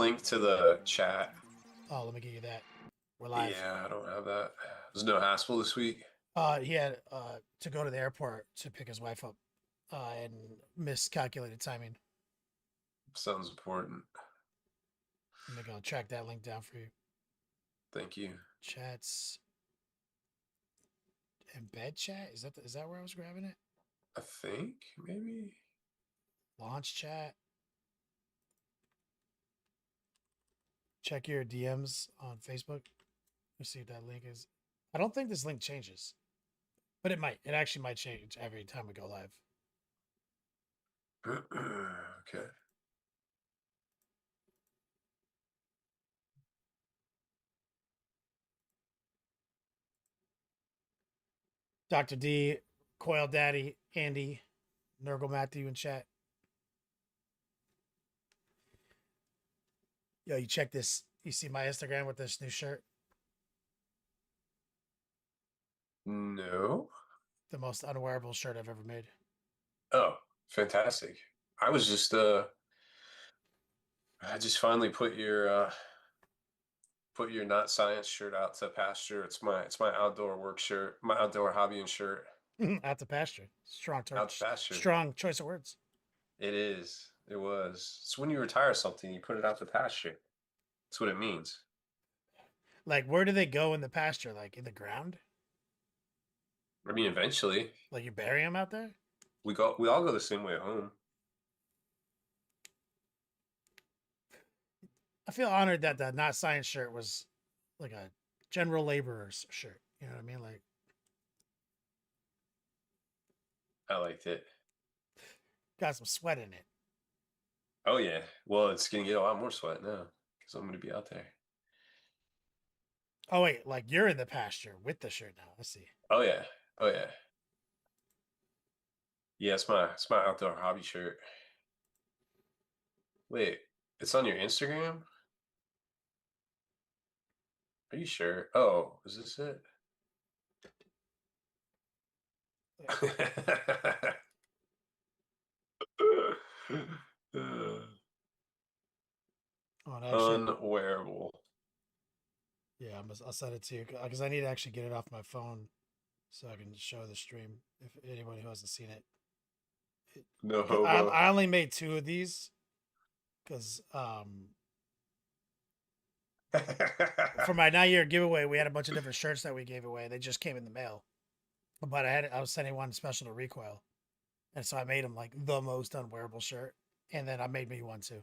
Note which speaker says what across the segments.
Speaker 1: link to the chat.
Speaker 2: Oh, let me get you that. We're live.
Speaker 1: Yeah, I don't have that. There's no hassle this week.
Speaker 2: He had to go to the airport to pick his wife up, and miscalculated timing.
Speaker 1: Sounds important.
Speaker 2: Let me go track that link down for you.
Speaker 1: Thank you.
Speaker 2: Chats. Embed chat? Is that where I was grabbing it?
Speaker 1: I think maybe.
Speaker 2: Launch chat. Check your DMs on Facebook. Let's see if that link is. I don't think this link changes, but it might. It actually might change every time we go live.
Speaker 1: Okay.
Speaker 2: Dr. D, Coil Daddy, Andy, Nurgle Matthew in chat. Yo, you check this. You see my Instagram with this new shirt?
Speaker 1: No.
Speaker 2: The most unwearable shirt I've ever made.
Speaker 1: Oh, fantastic. I just finally put your not science shirt out to pasture. It's my outdoor work shirt, my outdoor hobby and shirt.
Speaker 2: Out to pasture.
Speaker 1: Out to pasture.
Speaker 2: Strong choice of words.
Speaker 1: It is. It was. It's when you retire something, you put it out to pasture. That's what it means.
Speaker 2: Like, where do they go in the pasture? Like, in the ground?
Speaker 1: I mean, eventually.
Speaker 2: Like, you bury them out there?
Speaker 1: We all go the same way at home.
Speaker 2: I feel honored that the not science shirt was like a general laborer's shirt. You know what I mean? Like,
Speaker 1: I liked it.
Speaker 2: got some sweat in it.
Speaker 1: Oh yeah. Well, it's gonna get a lot more sweat now because I'm gonna be out there.
Speaker 2: Oh wait, like you're in the pasture with the shirt now. I see.
Speaker 1: Oh yeah. Oh yeah. Yeah, it's my outdoor hobby shirt. Wait, it's on your Instagram? Are you sure? Oh, is this it? Unwearable.
Speaker 2: Yeah, I'll send it to you because I need to actually get it off my phone so I can show the stream if anybody who hasn't seen it.
Speaker 1: No hobo.
Speaker 2: I only made 2 of these because for my 9-year giveaway, we had a bunch of different shirts that we gave away. They just came in the mail, but I was sending one special to Recoil, and so I made them like the most unwearable shirt, and then I made me one too.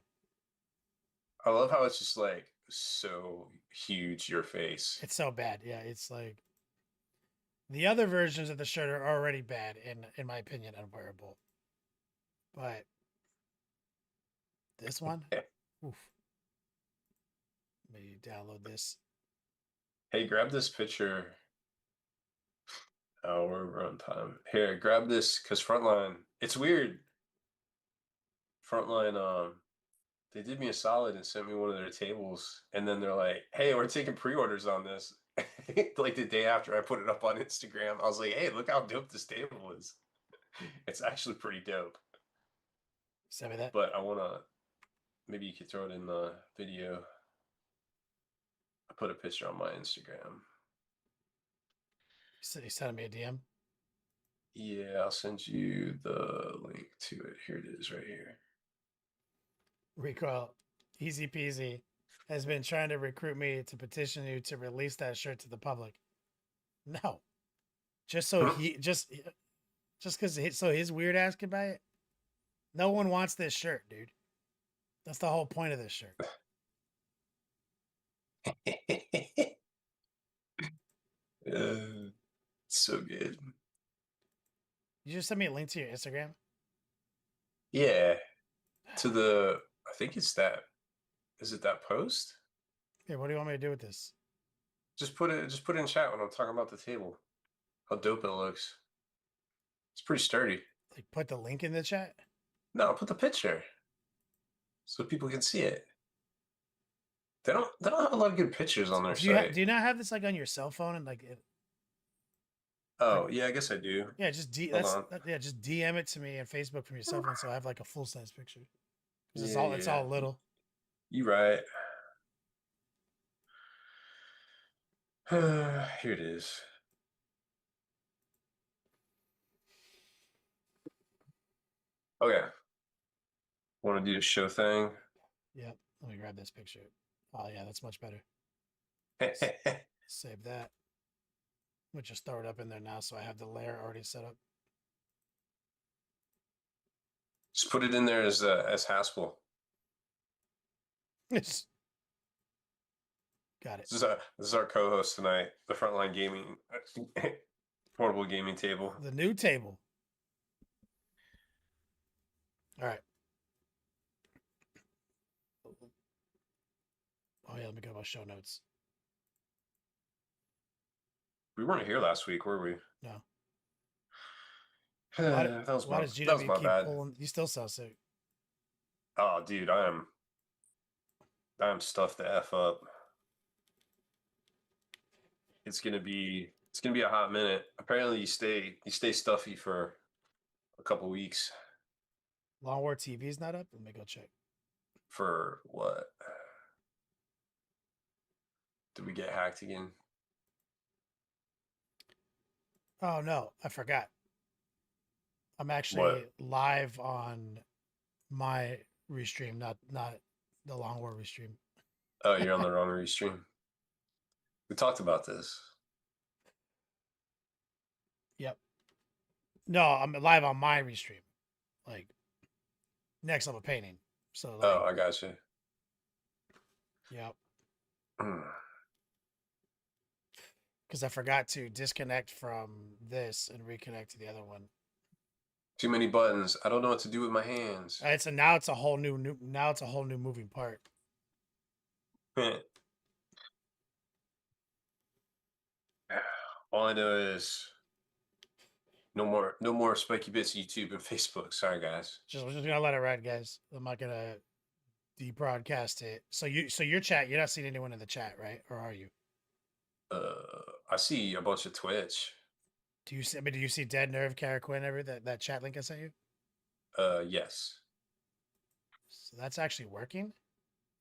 Speaker 1: I love how it's just like so huge your face.
Speaker 2: It's so bad. Yeah, it's like the other versions of the shirt are already bad and in my opinion unwearable. But this one, oof. Let me download this.
Speaker 1: Hey, grab this picture. Oh, we're on time. Here, grab this because Frontline. It's weird. Frontline, they did me a solid and sent me one of their tables, and then they're like, "Hey, we're taking pre-orders on this." Like the day after I put it up on Instagram, I was like, "Hey, look how dope this table is." It's actually pretty dope.
Speaker 2: Send me that.
Speaker 1: But I wanna. Maybe you could throw it in the video. I put a picture on my Instagram.
Speaker 2: You sent me a DM.
Speaker 1: Yeah, I'll send you the link to it. Here it is, right here.
Speaker 2: Recoil, easy peasy, has been trying to recruit me to petition you to release that shirt to the public. No, just so just because so his weird ass can buy it. No one wants this shirt, dude. That's the whole point of this shirt.
Speaker 1: So good.
Speaker 2: You just send me a link to your Instagram.
Speaker 1: Yeah, to the. I think it's that. Is it that post?
Speaker 2: Yeah, what do you want me to do with this?
Speaker 1: Just put it in chat when I'm talking about the table. How dope it looks. It's pretty sturdy.
Speaker 2: Like, put the link in the chat.
Speaker 1: No, put the picture so people can see it. They don't have a lot of good pictures on their site.
Speaker 2: Do you not have this like on your cell phone and like it?
Speaker 1: Oh yeah, I guess I do.
Speaker 2: Yeah, just just DM it to me on Facebook from your cell phone so I have like a full size picture. It's all little.
Speaker 1: You right. Here it is. Okay. Want to do the show thing?
Speaker 2: Yep. Let me grab this picture. Oh yeah, that's much better.
Speaker 1: Just
Speaker 2: Save that. We'll just throw it up in there now, so I have the layer already set up.
Speaker 1: put it in there as Haspel.
Speaker 2: Got it.
Speaker 1: This is our co-host tonight, the Frontline Gaming portable gaming table.
Speaker 2: The new table. All right. Oh yeah, let me go to my show notes.
Speaker 1: We weren't here last week, were we?
Speaker 2: No.
Speaker 1: Why
Speaker 2: Why does
Speaker 1: that was
Speaker 2: GW
Speaker 1: my
Speaker 2: keep
Speaker 1: bad.
Speaker 2: pulling? You still sound sick.
Speaker 1: Oh, dude, I'm stuffed the f up. It's gonna be a hot minute. Apparently, you stay stuffy for a couple weeks.
Speaker 2: Long War TV's not up. Let me go check.
Speaker 1: For what? Did we get hacked again?
Speaker 2: Oh no, I forgot. I'm actually
Speaker 1: What?
Speaker 2: live on my restream, not the Long War restream.
Speaker 1: Oh, you're on the wrong restream. We talked about this.
Speaker 2: Yep. No, I'm live on my restream. Like next level painting. So
Speaker 1: Oh,
Speaker 2: like,
Speaker 1: I got you.
Speaker 2: yep. Because I forgot to disconnect from this and reconnect to the other one.
Speaker 1: Too many buttons. I don't know what to do with my hands.
Speaker 2: It's a now it's a whole new now it's a whole new moving part.
Speaker 1: All I know is no more spiky bits YouTube and Facebook. Sorry guys.
Speaker 2: We're just gonna let it ride, guys. I'm not gonna debroadcast it. So your chat, you're not seeing anyone in the chat, right? Or are you?
Speaker 1: I see a bunch of Twitch.
Speaker 2: Do you see? I mean, do you see Dead Nerve, Kara Quinn, every that chat link I sent you?
Speaker 1: Yes.
Speaker 2: So that's actually working.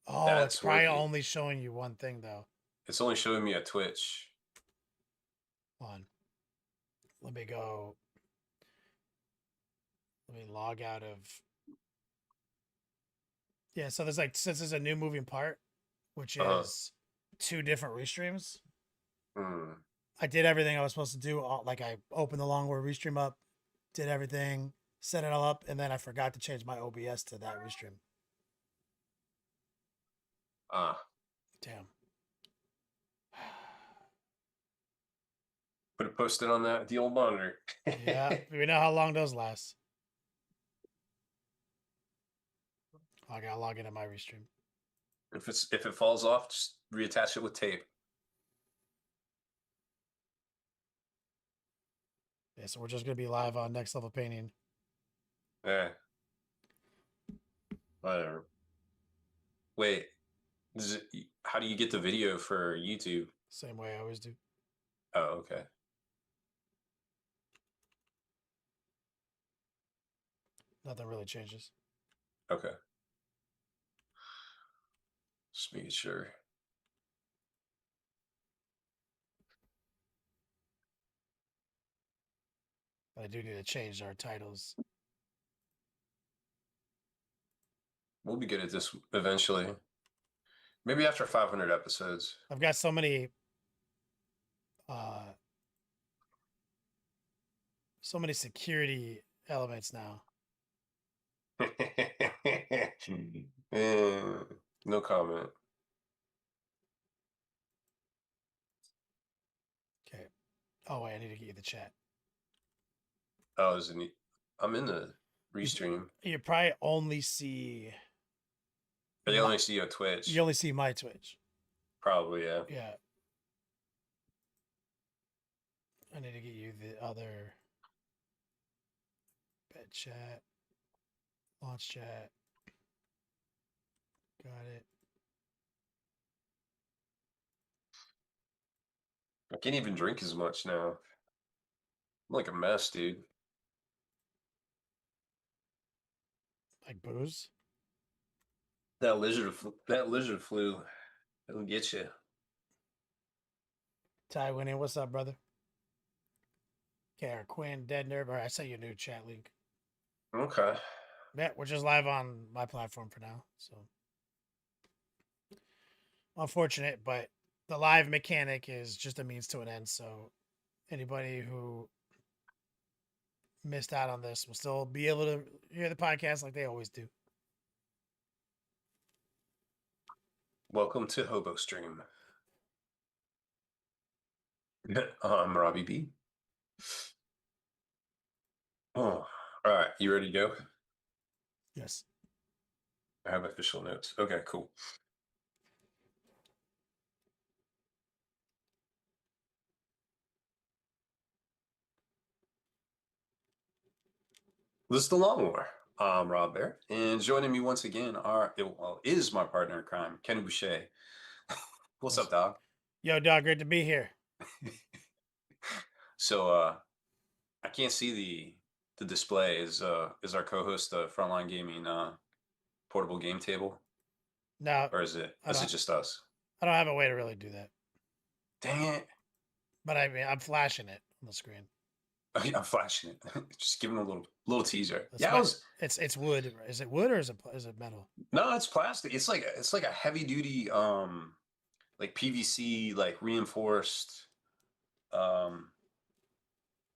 Speaker 2: Oh, it's
Speaker 1: That's
Speaker 2: probably
Speaker 1: working.
Speaker 2: only showing you one thing though.
Speaker 1: It's only showing me a Twitch.
Speaker 2: Hold on. Let me go. Let me log out of. Yeah, so there's like since there's a new moving part, which
Speaker 1: Uh-huh.
Speaker 2: is two different restreams.
Speaker 1: Hmm.
Speaker 2: I did everything I was supposed to do. Like I opened the Long War restream up, did everything, set it all up, and then I forgot to change my OBS to that restream.
Speaker 1: Ah.
Speaker 2: Damn.
Speaker 1: Put it posted on the old monitor.
Speaker 2: Yeah, we know how long those last. I gotta log into my restream.
Speaker 1: If it falls off, just reattach it with tape.
Speaker 2: Yeah, so we're just gonna be live on Next Level Painting.
Speaker 1: Yeah. Whatever. Wait. How do you get the video for YouTube?
Speaker 2: Same way I always do.
Speaker 1: Oh, okay.
Speaker 2: Nothing really changes.
Speaker 1: Okay. Just making sure.
Speaker 2: But I do need to change our titles.
Speaker 1: We'll be good at this eventually. Maybe after 500 episodes.
Speaker 2: I've got uh so many security elements now.
Speaker 1: Eh, no comment.
Speaker 2: Okay. Oh wait, I need to get you the chat.
Speaker 1: Oh, is it? I'm in the restream.
Speaker 2: You probably only see
Speaker 1: But you
Speaker 2: my,
Speaker 1: only see your
Speaker 2: you
Speaker 1: Twitch.
Speaker 2: only see my Twitch.
Speaker 1: Probably, yeah.
Speaker 2: Yeah. I need to get you the other bed chat, launch chat. Got it.
Speaker 1: I can't even drink as much now. I'm like a mess, dude.
Speaker 2: Like booze.
Speaker 1: that lizard flu, it'll get you.
Speaker 2: Ty winning. What's up, brother? Okay, or Quinn, Dead Nerd. All right, I sent you a new chat link.
Speaker 1: Okay.
Speaker 2: Yeah, we're just live on my platform for now. So unfortunate, but the live mechanic is just a means to an end. So anybody who missed out on this will still be able to hear the podcast like they always do.
Speaker 1: Welcome to Hobo Stream. I'm Robbie B. Oh, all right. You ready to go?
Speaker 2: Yes.
Speaker 1: I have official notes. Okay, cool. This is the Long War. I'm Rob Bear, and joining me once again is my partner in crime, Kenny Boucher. What's up, dog?
Speaker 2: Yo, dog, great to be here.
Speaker 1: So I can't see the display. Is our co-host Frontline Gaming portable game table?
Speaker 2: No,
Speaker 1: Or is it just us?
Speaker 2: I don't have a way to really do that.
Speaker 1: Dang it.
Speaker 2: But I mean I'm flashing it on the screen.
Speaker 1: Oh, yeah, I'm flashing it. Just giving a little teaser.
Speaker 2: That's
Speaker 1: Yeah,
Speaker 2: it's wood. Is it wood or is it metal?
Speaker 1: No, it's plastic. It's like a heavy duty like PVC like reinforced and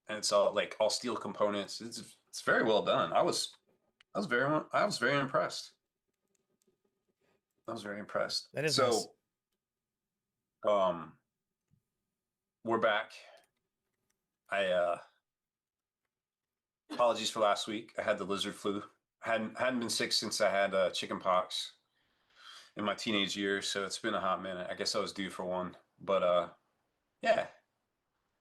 Speaker 1: it's all steel components. It's very well done. I was very impressed. I was very impressed.
Speaker 2: That is
Speaker 1: So
Speaker 2: nice.
Speaker 1: We're back. I apologies for last week. I had the lizard flu. Hadn't been sick since I had chicken pox in my teenage years, so it's been a hot minute. I guess I was due for one. But yeah.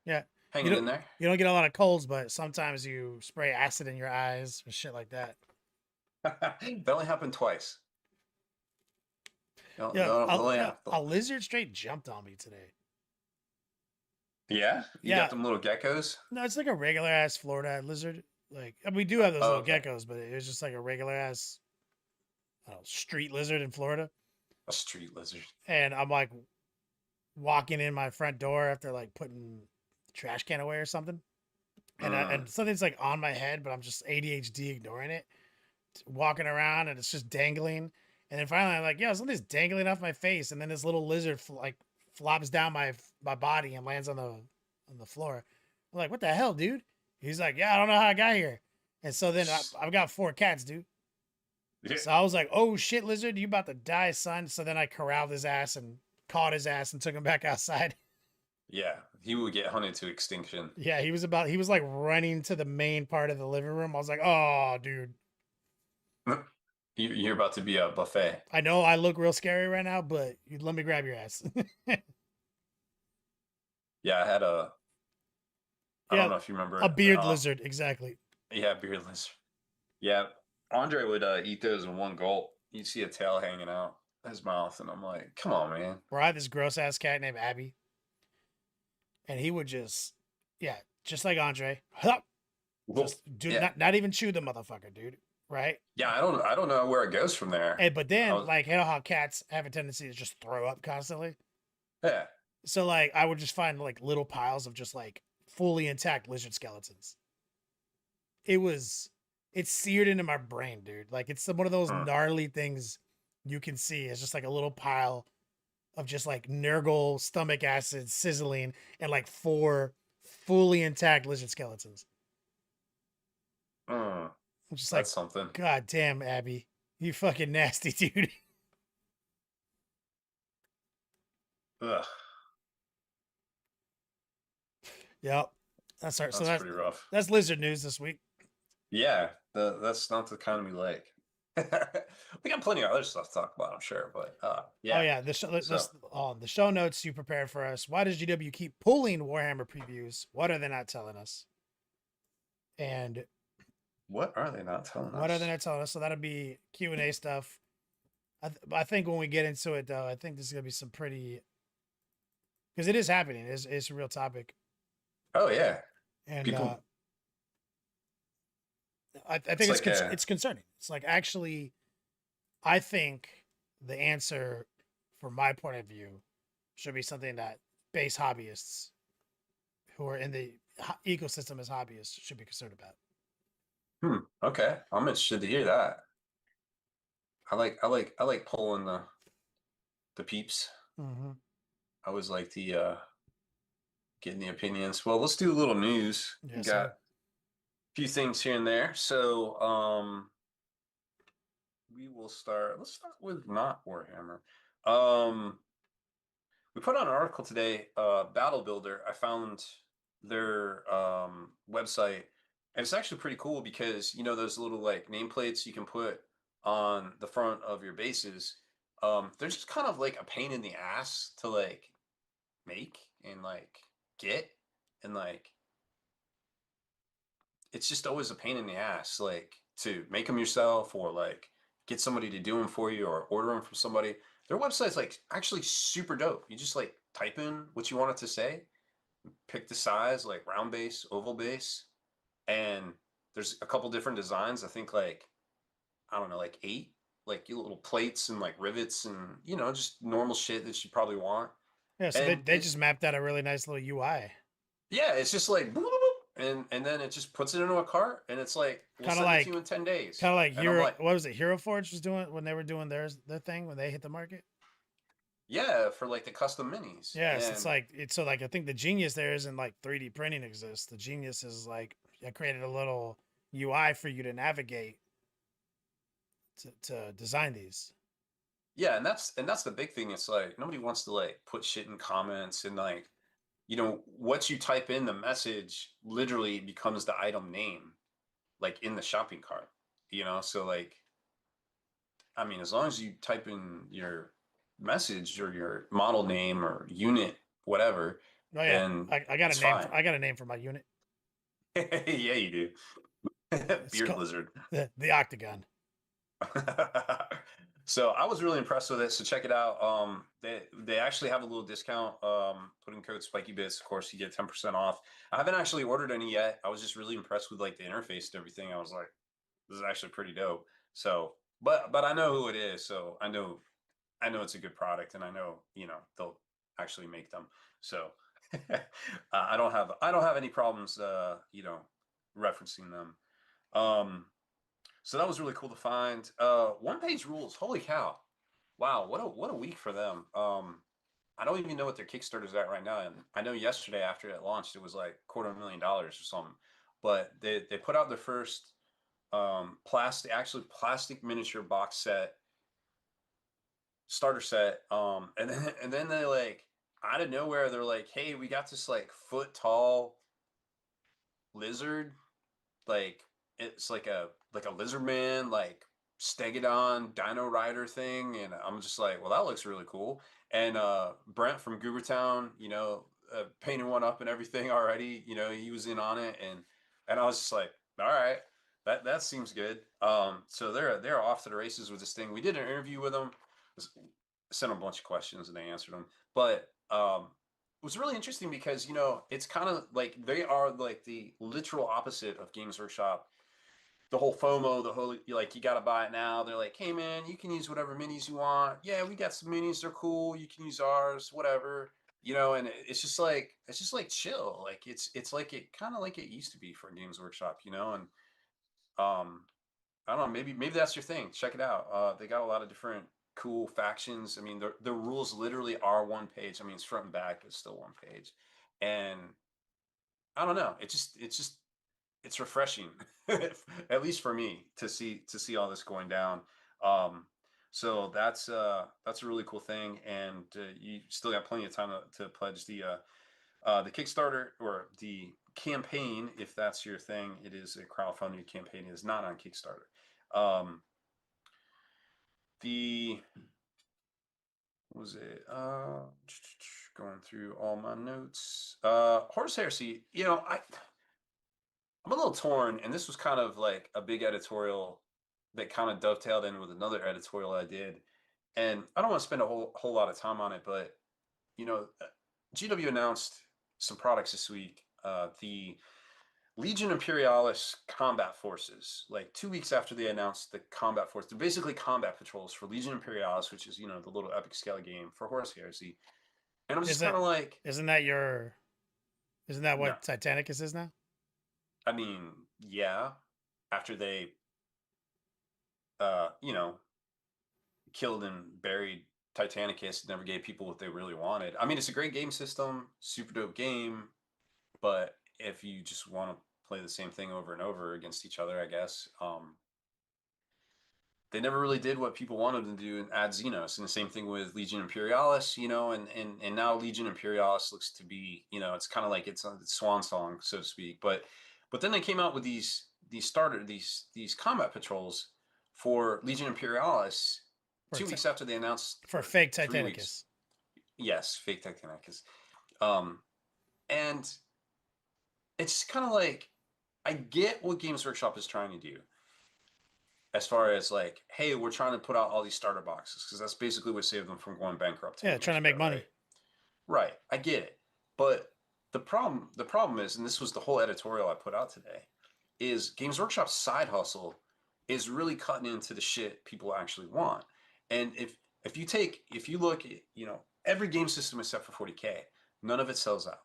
Speaker 2: Yeah.
Speaker 1: Hanging in there.
Speaker 2: You don't get a lot of colds, but sometimes you spray acid in your eyes and shit like that.
Speaker 1: That only happened twice.
Speaker 2: A lizard straight jumped on me today.
Speaker 1: Yeah? You got them little geckos?
Speaker 2: No, it's like a regular ass Florida lizard. Like we do have those little geckos, but it was just like a regular ass street lizard in Florida.
Speaker 1: A street lizard.
Speaker 2: And I'm like walking in my front door after like putting the trash can away or something. And something's like on my head, but I'm just ADHD ignoring it. Walking around and it's just dangling. And then finally I'm like, yo, something's dangling off my face. And then this little lizard flops down my body and lands on the floor. I'm like, what the hell, dude? He's like, yeah, I don't know how I got here. And so then I've got 4 cats, dude. Yeah. So I was like, oh shit, lizard, you about to die, son. So then I corralled his ass and caught his ass and took him back outside.
Speaker 1: Yeah, he would get hunted to extinction.
Speaker 2: Yeah, he was like running to the main part of the living room. I was like, oh, dude.
Speaker 1: You're about to be a buffet.
Speaker 2: I know I look real scary right now, but let me grab your ass.
Speaker 1: Yeah, I had I don't know if you remember.
Speaker 2: A beard lizard, exactly.
Speaker 1: Yeah, beard lizard. Yeah, Andre would eat those in one gulp. You'd see a tail hanging out his mouth, and I'm like, come on, man.
Speaker 2: Bro, I had this gross ass cat named Abby. And he would just like Andre. Not even chew the motherfucker, dude. Right?
Speaker 1: Yeah, I don't know where it goes from there.
Speaker 2: Hey, but then you know how cats have a tendency to just throw up constantly?
Speaker 1: Yeah.
Speaker 2: So like I would just find like little piles of just like fully intact lizard skeletons. It's seared into my brain, dude. Like it's one of those gnarly things you can see. It's just like a little pile of just like Nurgle stomach acid sizzling and like 4 fully intact lizard skeletons. I'm just like,
Speaker 1: something.
Speaker 2: God damn, Abby, you fucking nasty, dude.
Speaker 1: Ugh.
Speaker 2: Yep. That's right. So that's
Speaker 1: pretty rough.
Speaker 2: That's lizard news this week.
Speaker 1: Yeah, that's not the kind we like. We got plenty of other stuff to talk about, I'm sure, but yeah.
Speaker 2: Oh yeah, the show notes you prepared for us. Why does GW keep pulling Warhammer previews? What are they not telling us? And
Speaker 1: what are they not telling us?
Speaker 2: What are they not telling us? So that'll be Q&A stuff. I think when we get into it, though, I think this is gonna be some pretty, because it is happening. It's a real topic.
Speaker 1: Oh yeah,
Speaker 2: and people... I think it's concerning. It's like actually, I think the answer, from my point of view, should be something that base hobbyists who are in the ecosystem as hobbyists should be concerned about.
Speaker 1: Okay. I'm interested to hear that. I like pulling the peeps.
Speaker 2: Mm-hmm.
Speaker 1: I always like the getting the opinions. Well, let's do a little news. We
Speaker 2: Yes,
Speaker 1: got a
Speaker 2: sir.
Speaker 1: few things here and there. So we will start. Let's start with not Warhammer. Um we put on an article today, Battle Builder. I found their website, and it's actually pretty cool because you know those little like nameplates you can put on the front of your bases. They're just kind of like a pain in the ass to like make and like get, and like it's just always a pain in the ass, like to make them yourself or like get somebody to do them for you or order them from somebody. Their website's like actually super dope. You just like type in what you want it to say, pick the size, like round base, oval base, and there's a couple different designs. I think like I don't know, like eight, like little plates and like rivets and you know just normal shit that you probably want.
Speaker 2: Yeah, so
Speaker 1: And
Speaker 2: they just mapped out a really nice little UI.
Speaker 1: yeah, it's just like boop, boop, boop, and then it just puts it into a cart and it's like we'll
Speaker 2: Kind of
Speaker 1: send it to you
Speaker 2: like
Speaker 1: in 10 days.
Speaker 2: kind of like
Speaker 1: And I'm
Speaker 2: Hero.
Speaker 1: like,
Speaker 2: What was it? Hero Forge was doing when they were doing their thing when they hit the market.
Speaker 1: yeah, for like the custom minis.
Speaker 2: Yes, it's
Speaker 1: And
Speaker 2: like it's so like I think the genius there isn't like 3D printing exists. The genius is like I created a little UI for you to navigate to design these.
Speaker 1: yeah, and that's the big thing. It's like nobody wants to like put shit in comments and like, you know, what you type in the message literally becomes the item name, like in the shopping cart, you know? So like, I mean, as long as you type in your message or your model name or unit, whatever,
Speaker 2: Oh yeah,
Speaker 1: then
Speaker 2: I got a
Speaker 1: it's
Speaker 2: name.
Speaker 1: fine.
Speaker 2: I got a name for my unit.
Speaker 1: Yeah, you do.
Speaker 2: It's
Speaker 1: Beard
Speaker 2: called
Speaker 1: lizard.
Speaker 2: the Octagon.
Speaker 1: So I was really impressed with it. So check it out. They actually have a little discount. Put in code Spiky Bits. Of course, you get 10% off. I haven't actually ordered any yet. I was just really impressed with like the interface and everything. I was like, this is actually pretty dope. So, but I know who it is, so I know it's a good product, and I know you know they'll actually make them. So I don't have any problems you know referencing them. Um, so that was really cool to find. One page rules. Holy cow! Wow, what a week for them. I don't even know what their Kickstarter's at right now, and I know yesterday after it launched, it was like $250,000 or something. But they put out their first plastic miniature box set starter set. And then they like out of nowhere they're like, hey, we got this like foot tall lizard, like it's like a lizard man, like stegodon dino rider thing, and I'm just like, well, that looks really cool. And Brent from Goobertown, you know, painted one up and everything already, you know, he was in on it, and I was just like, all right, that seems good. So they're off to the races with this thing. We did an interview with them, sent them a bunch of questions and they answered them, but it was really interesting because you know it's kind of like they are like the literal opposite of Games Workshop. The whole FOMO, the whole like you got to buy it now. They're like, hey man, you can use whatever minis you want. Yeah, we got some minis. They're cool. You can use ours, whatever. You know, and it's just like chill. Like it's like it kind of like it used to be for Games Workshop. You know, and um, I don't know. Maybe that's your thing. Check it out. They got a lot of different cool factions. I mean, the rules literally are one page. I mean, it's front and back, but it's still one page. And I don't know. It's refreshing, at least for me, to see all this going down. Um, so that's a really cool thing, and you still got plenty of time to pledge the Kickstarter or the campaign if that's your thing. It is a crowdfunding campaign. It is not on Kickstarter. Um, the what was it? Going through all my notes. Horse Heresy. You know, I'm a little torn, and this was kind of like a big editorial that kind of dovetailed in with another editorial I did. And I don't want to spend a whole lot of time on it, but you know, GW announced some products this week. The Legion Imperialis combat forces, like 2 weeks after they announced the combat force, they're basically combat patrols for Legion Imperialis, which is, the little epic scale game for Horus Heresy. And I'm just kind
Speaker 2: Isn't
Speaker 1: of like,
Speaker 2: isn't that your isn't that
Speaker 1: no.
Speaker 2: what Titanicus is now?
Speaker 1: I mean, yeah, after they, you know, killed and buried Titanicus, never gave people what they really wanted. I mean, it's a great game system, super dope game, but if you just want to play the same thing over and over against each other, I guess, they never really did what people wanted them to do and add Xenos. And the same thing with Legion Imperialis, and now Legion Imperialis looks to be, it's kind of like it's a swan song, so to speak. But then they came out with these combat patrols for Legion Imperialis
Speaker 2: For
Speaker 1: 2 weeks after they announced,
Speaker 2: for
Speaker 1: or
Speaker 2: fake
Speaker 1: 3 weeks.
Speaker 2: Titanicus.
Speaker 1: Yes, fake Titanicus. Um, and it's kind of like, I get what Games Workshop is trying to do as far as like, hey, we're trying to put out all these starter boxes because that's basically what saved them from going bankrupt 10
Speaker 2: Yeah, trying
Speaker 1: years
Speaker 2: to
Speaker 1: ago,
Speaker 2: make
Speaker 1: right?
Speaker 2: money.
Speaker 1: Right. I get it. But the problem is, and this was the whole editorial I put out today, is Games Workshop's side hustle is really cutting into the shit people actually want. And if you look at, every game system except for 40K, none of it sells out.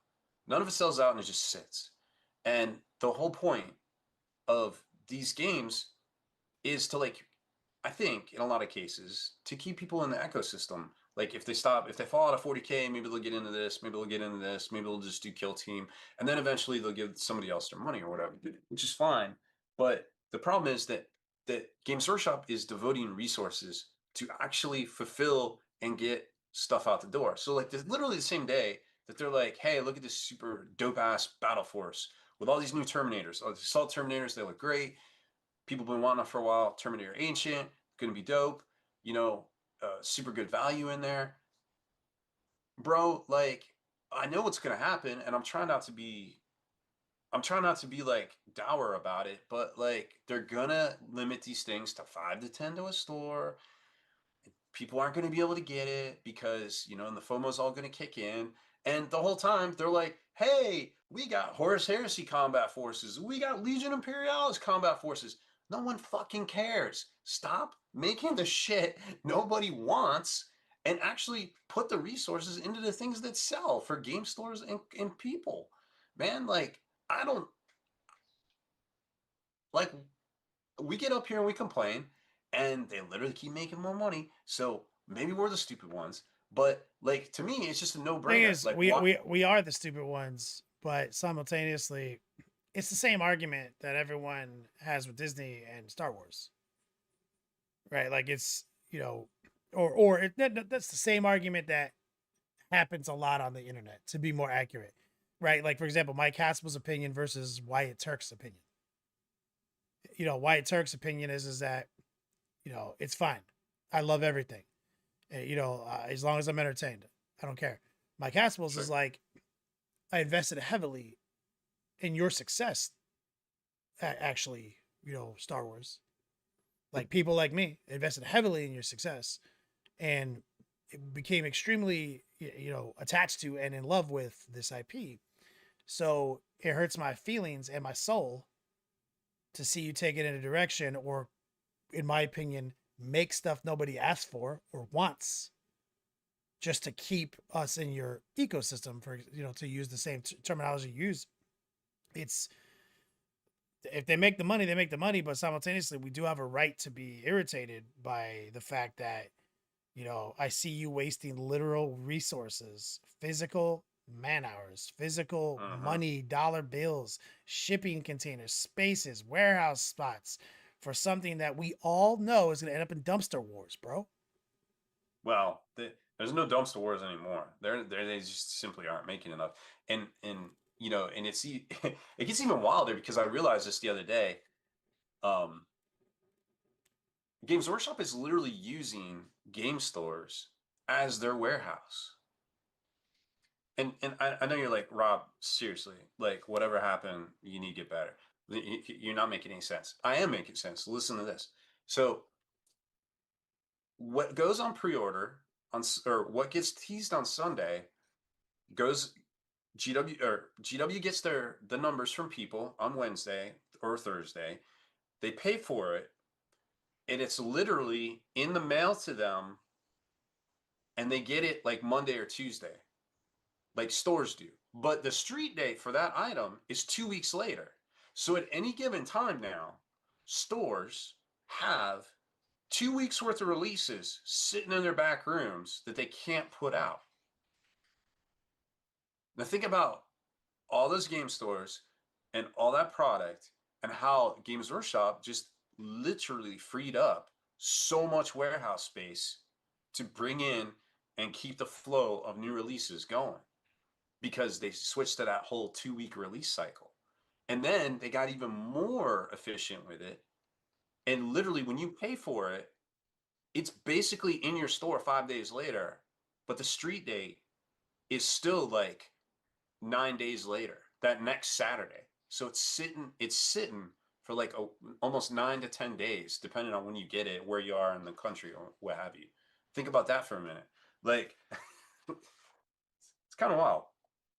Speaker 1: None of it sells out and it just sits. And the whole point of these games is to, like, I think in a lot of cases, to keep people in the ecosystem. Like if they fall out of 40K, maybe they'll get into this, maybe they'll get into this, maybe they'll just do kill team, and then eventually they'll give somebody else their money or whatever, which is fine. But the problem is that Games Workshop is devoting resources to actually fulfill and get stuff out the door. So like literally the same day that they're like, hey, look at this super dope ass battle force with all these new Terminators, all these assault Terminators, they look great. People have been wanting it for a while. Terminator Ancient, going to be dope. Super good value in there, bro. Like, I know what's going to happen, and I'm trying not to be like dour about it, but like they're gonna limit these things to 5 to 10 to a store. People aren't going to be able to get it because, and the FOMO's all going to kick in. And the whole time they're like, hey, we got Horus Heresy combat forces. We got Legion Imperialis combat forces. No one fucking cares. Stop making the shit nobody wants and actually put the resources into the things that sell for game stores and people. Man, like, I don't like, we get up here and we complain, and they literally keep making more money. So maybe we're the stupid ones. But like, to me, it's just a
Speaker 2: Thing
Speaker 1: no-brainer.
Speaker 2: is,
Speaker 1: Like,
Speaker 2: we
Speaker 1: what?
Speaker 2: we we are the stupid ones, but simultaneously, it's the same argument that everyone has with Disney and Star Wars, right? Like it's that's the same argument that happens a lot on the internet. To be more accurate, right? Like for example, Mike Haspel's opinion versus Wyatt Turk's opinion. Wyatt Turk's opinion is that it's fine. I love everything. As long as I'm entertained, I don't care. Mike Haspel's is
Speaker 1: Sure.
Speaker 2: like, I invested heavily in your success. Actually, Star Wars. Like people like me invested heavily in your success, and it became extremely attached to and in love with this IP. So it hurts my feelings and my soul to see you take it in a direction, or, in my opinion, make stuff nobody asked for or wants, just to keep us in your ecosystem. For to use the same terminology you use, it's, if they make the money, they make the money, but simultaneously, we do have a right to be irritated by the fact that, I see you wasting literal resources, physical man hours, physical
Speaker 1: Mm-hmm.
Speaker 2: money, dollar bills, shipping containers, spaces, warehouse spots for something that we all know is going to end up in dumpster wars, bro.
Speaker 1: Well, there's no dumpster wars anymore. They just simply aren't making enough. And it gets even wilder because I realized this the other day. Um, Games Workshop is literally using game stores as their warehouse. And I know you're like, Rob, seriously, like whatever happened, you need to get better. You're not making any sense. I am making sense. Listen to this. So what goes on pre-order or what gets teased on Sunday goes. GW gets the numbers from people on Wednesday or Thursday. They pay for it, and it's literally in the mail to them, and they get it like Monday or Tuesday, like stores do. But the street date for that item is 2 weeks later. So at any given time now, stores have 2 weeks worth of releases sitting in their back rooms that they can't put out. Now think about all those game stores and all that product and how Games Workshop just literally freed up so much warehouse space to bring in and keep the flow of new releases going because they switched to that whole 2 week release cycle. And then they got even more efficient with it. And literally, when you pay for it, it's basically in your store 5 days later, but the street date is still like 9 days later, that next Saturday. So it's sitting for like almost 9 to 10 days, depending on when you get it, where you are in the country, or what have you. Think about that for a minute. Like, it's kind of wild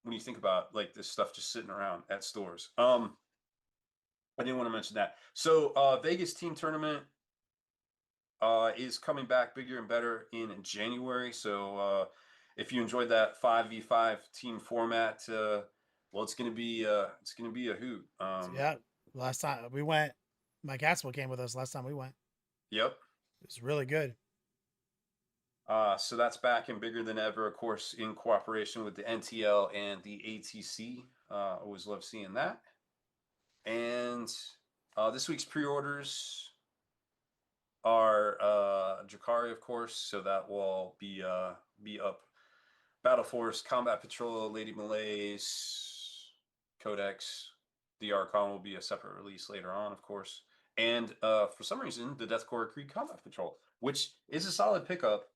Speaker 1: when you think about like this stuff just sitting around at stores. I didn't want to mention that. So, Vegas team tournament is coming back bigger and better in January. So, if you enjoyed that 5v5 team format, well, it's gonna be a hoot.
Speaker 2: Yeah, last time we went, Mike Haspel came with us last time we went.
Speaker 1: Yep.
Speaker 2: It was really good.
Speaker 1: So that's back and bigger than ever, of course, in cooperation with the NTL and the ATC. Always love seeing that. And this week's pre-orders are Drakari, of course, so that will be up. Battle Force, Combat Patrol, Lady Malaise, Codex. The Archon will be a separate release later on, of course. And for some reason, the Deathcore Krieg Combat Patrol, which is a solid pickup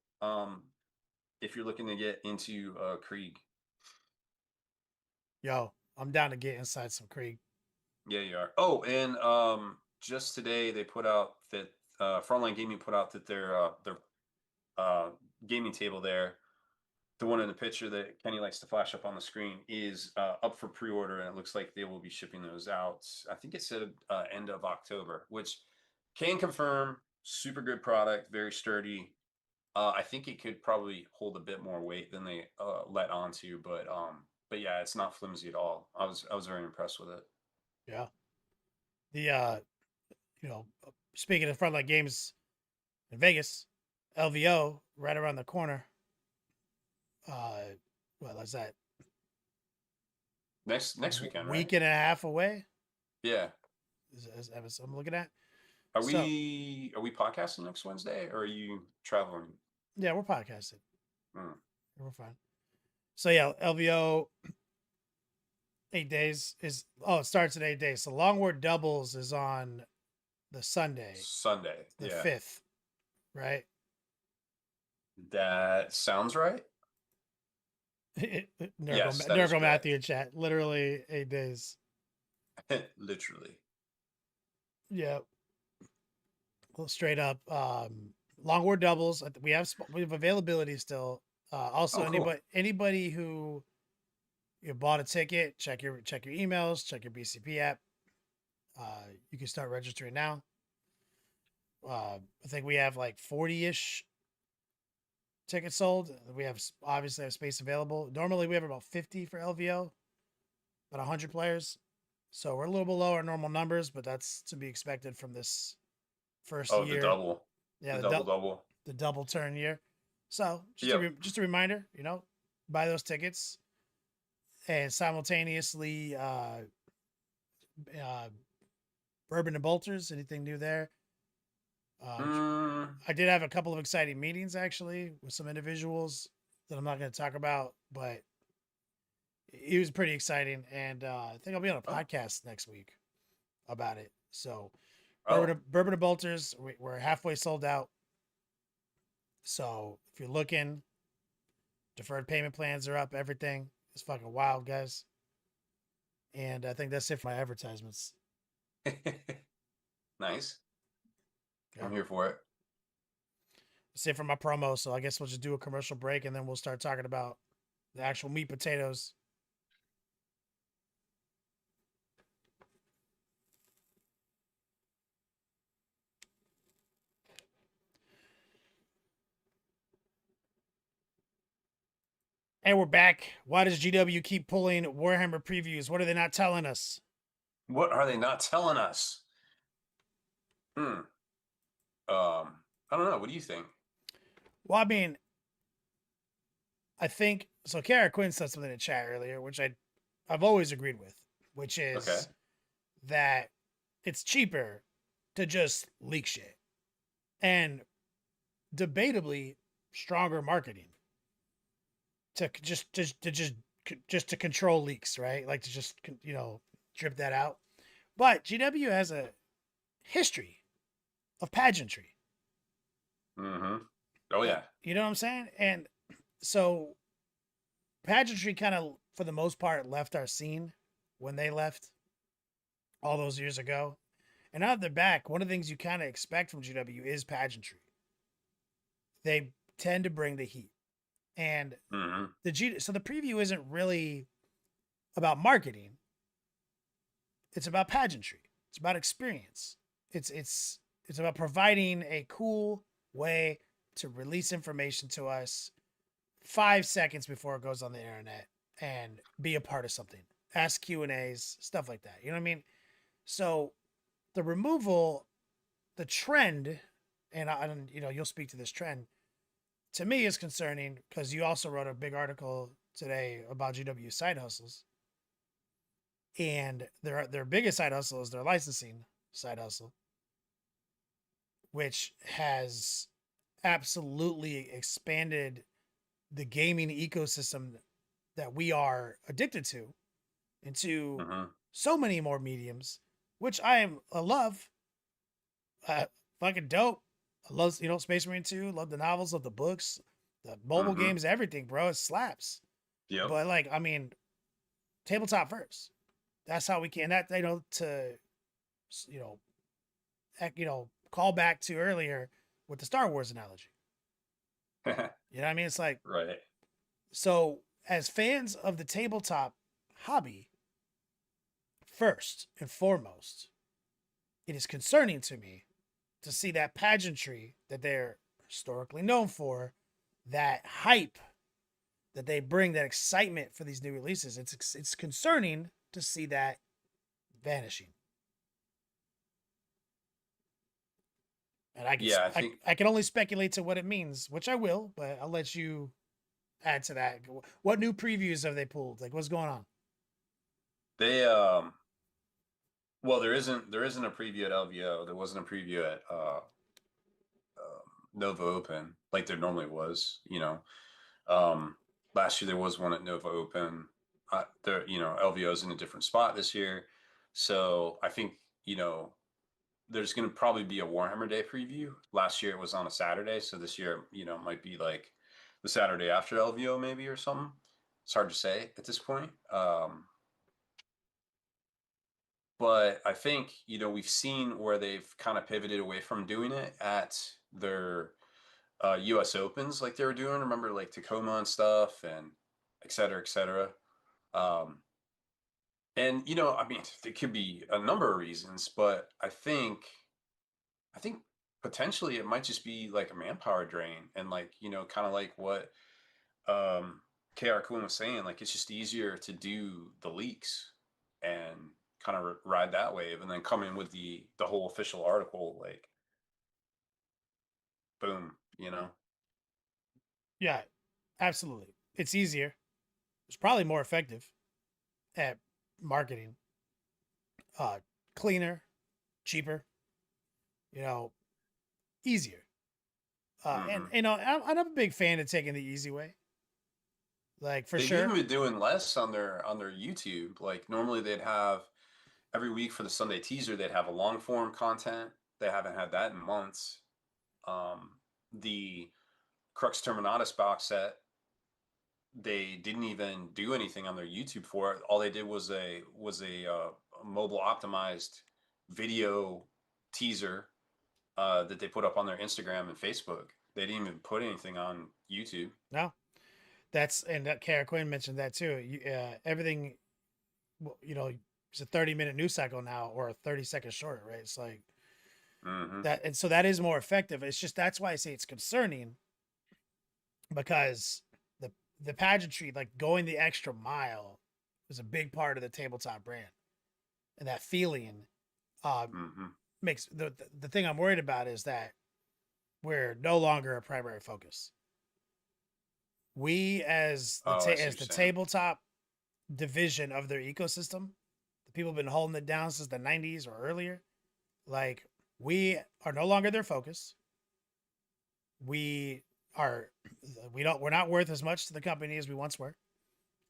Speaker 1: if you're looking to get into Krieg.
Speaker 2: Yo, I'm down to get inside some Krieg.
Speaker 1: Yeah, you are. Oh, and just today they put out that Frontline Gaming put out that their gaming table there, the one in the picture that Kenny likes to flash up on the screen, is up for pre-order, and it looks like they will be shipping those out. I think it said end of October, which can confirm. Super good product, very sturdy. I think it could probably hold a bit more weight than they let on to, but yeah, it's not flimsy at all. I was very impressed with it.
Speaker 2: Yeah. The speaking of frontline games in Vegas, LVO right around the corner. Well, is that
Speaker 1: Next weekend, right?
Speaker 2: week and a half away?
Speaker 1: Yeah.
Speaker 2: Is I'm looking at.
Speaker 1: Are
Speaker 2: So
Speaker 1: we podcasting next Wednesday, or are you traveling?
Speaker 2: yeah, we're podcasting.
Speaker 1: Hmm.
Speaker 2: We're fine. So yeah, LVO 8 days is it starts in 8 days. So Long War Doubles is on the Sunday,
Speaker 1: Sunday.
Speaker 2: the
Speaker 1: Yeah.
Speaker 2: 5th, right?
Speaker 1: That sounds right. Yes, that is
Speaker 2: Nurgle
Speaker 1: correct.
Speaker 2: Matthew in chat. Literally 8 days.
Speaker 1: Literally.
Speaker 2: Yeah. Well, straight up. Long War Doubles. We have availability still. Also,
Speaker 1: Oh, cool.
Speaker 2: anybody who you bought a ticket, check your emails, check your BCP app. You can start registering now. I think we have like 40-ish tickets sold. We have obviously have space available. Normally we have about 50 for LVO, about 100 players. So we're a little below our normal numbers, but that's to be expected from this first
Speaker 1: Oh, the
Speaker 2: year.
Speaker 1: double.
Speaker 2: Yeah,
Speaker 1: The double.
Speaker 2: the double turn year. So
Speaker 1: Yep.
Speaker 2: just a reminder, buy those tickets and simultaneously uh, Bourbon and Bolters. Anything new there?
Speaker 1: Mm,
Speaker 2: I did have a couple of exciting meetings actually with some individuals that I'm not going to talk about, but it was pretty exciting. And I think I'll be on a
Speaker 1: oh.
Speaker 2: podcast next week about it. So,
Speaker 1: Oh.
Speaker 2: Bourbon and Bolters, we're halfway sold out. So, if you're looking, deferred payment plans are up. Everything is fucking wild, guys. And I think that's it for my advertisements.
Speaker 1: Nice.
Speaker 2: Yeah.
Speaker 1: I'm here for it.
Speaker 2: That's it for my promo. So I guess we'll just do a commercial break and then we'll start talking about the actual meat potatoes. And we're back. Why does GW keep pulling Warhammer previews? What are they not telling us?
Speaker 1: What are they not telling us? Hmm. I don't know. What do you think?
Speaker 2: Well, I mean, I think so. Kara Quinn said something in chat earlier, which I've always agreed with, which
Speaker 1: Okay.
Speaker 2: is that it's cheaper to just leak shit and debatably stronger marketing to just to control leaks, right? Like to just drip that out. But GW has a history of pageantry.
Speaker 1: Mm-hmm. Oh yeah.
Speaker 2: You know what I'm saying? And so pageantry kind of, for the most part, left our scene when they left all those years ago. And now that they're back, one of the things you kind of expect from GW is pageantry. They tend to bring the heat. And
Speaker 1: Mm-hmm.
Speaker 2: so the preview isn't really about marketing. It's about pageantry. It's about experience. It's about providing a cool way to release information to us 5 seconds before it goes on the internet and be a part of something. Ask Q&As, stuff like that. You know what I mean? So the removal, the trend, and you'll speak to this trend, to me is concerning because you also wrote a big article today about GW side hustles. And their biggest side hustle is their licensing side hustle, which has absolutely expanded the gaming ecosystem that we are addicted to into
Speaker 1: Mm-hmm.
Speaker 2: so many more mediums, which I love. Uh, Fucking dope. I love Space Marine 2. Love the novels, love the books, the mobile
Speaker 1: Mm-hmm.
Speaker 2: games, everything, bro. It slaps.
Speaker 1: Yep.
Speaker 2: But like, I mean, tabletop first. That's how we can that to you know call back to earlier with the Star Wars analogy. You know what I mean? It's like,
Speaker 1: Right.
Speaker 2: so as fans of the tabletop hobby, first and foremost, it is concerning to me to see that pageantry that they're historically known for, that hype that they bring, that excitement for these new releases. It's concerning to see that vanishing. And
Speaker 1: Yeah, I think
Speaker 2: I can only speculate to what it means, which I will, but I'll let you add to that. What new previews have they pulled? Like, what's going on?
Speaker 1: they well there isn't a preview at LVO. There wasn't a preview at Nova Open like there normally was, you know. Um Last year there was one at Nova Open. There, LVO is in a different spot this year. So I think, there's going to probably be a Warhammer Day preview. Last year it was on a Saturday, so this year, it might be like the Saturday after LVO maybe or something. It's hard to say at this point. But I think, we've seen where they've kind of pivoted away from doing it at their US Opens like they were doing. Remember, like Tacoma and stuff, and et cetera, et cetera. Um, and, I mean, there could be a number of reasons, but I think potentially it might just be like a manpower drain, and like, kind of like what um KR Kuhn was saying, like it's just easier to do the leaks and kind of ride that wave and then come in with the whole official article, like boom,
Speaker 2: Yeah, absolutely. It's easier. It's probably more effective at marketing. Uh, Cleaner, cheaper. You know, easier. And
Speaker 1: hmm
Speaker 2: I'm a big fan of taking the easy way. Like for
Speaker 1: They've even
Speaker 2: sure.
Speaker 1: been doing less on their YouTube. Like normally they'd have every week for the Sunday teaser, they'd have a long form content. They haven't had that in months. The Crux Terminatus box set, they didn't even do anything on their YouTube for it. All they did was a mobile optimized video teaser that they put up on their Instagram and Facebook. They didn't even put anything on YouTube.
Speaker 2: No, and Kara Quinn mentioned that too. Everything, it's a 30-minute news cycle now, or a 30-second short, right? It's like
Speaker 1: Mm-hmm.
Speaker 2: that, and so that is more effective. It's just that's why I say it's concerning, because the the pageantry, like going the extra mile, was a big part of the tabletop brand, and that feeling
Speaker 1: Mm-hmm.
Speaker 2: makes the thing I'm worried about is that we're no longer a primary focus. We as
Speaker 1: Oh, I see what
Speaker 2: as
Speaker 1: you're
Speaker 2: the
Speaker 1: saying.
Speaker 2: tabletop division of their ecosystem, the people have been holding it down since the 90s or earlier. Like we are no longer their focus. We are we're not worth as much to the company as we once were.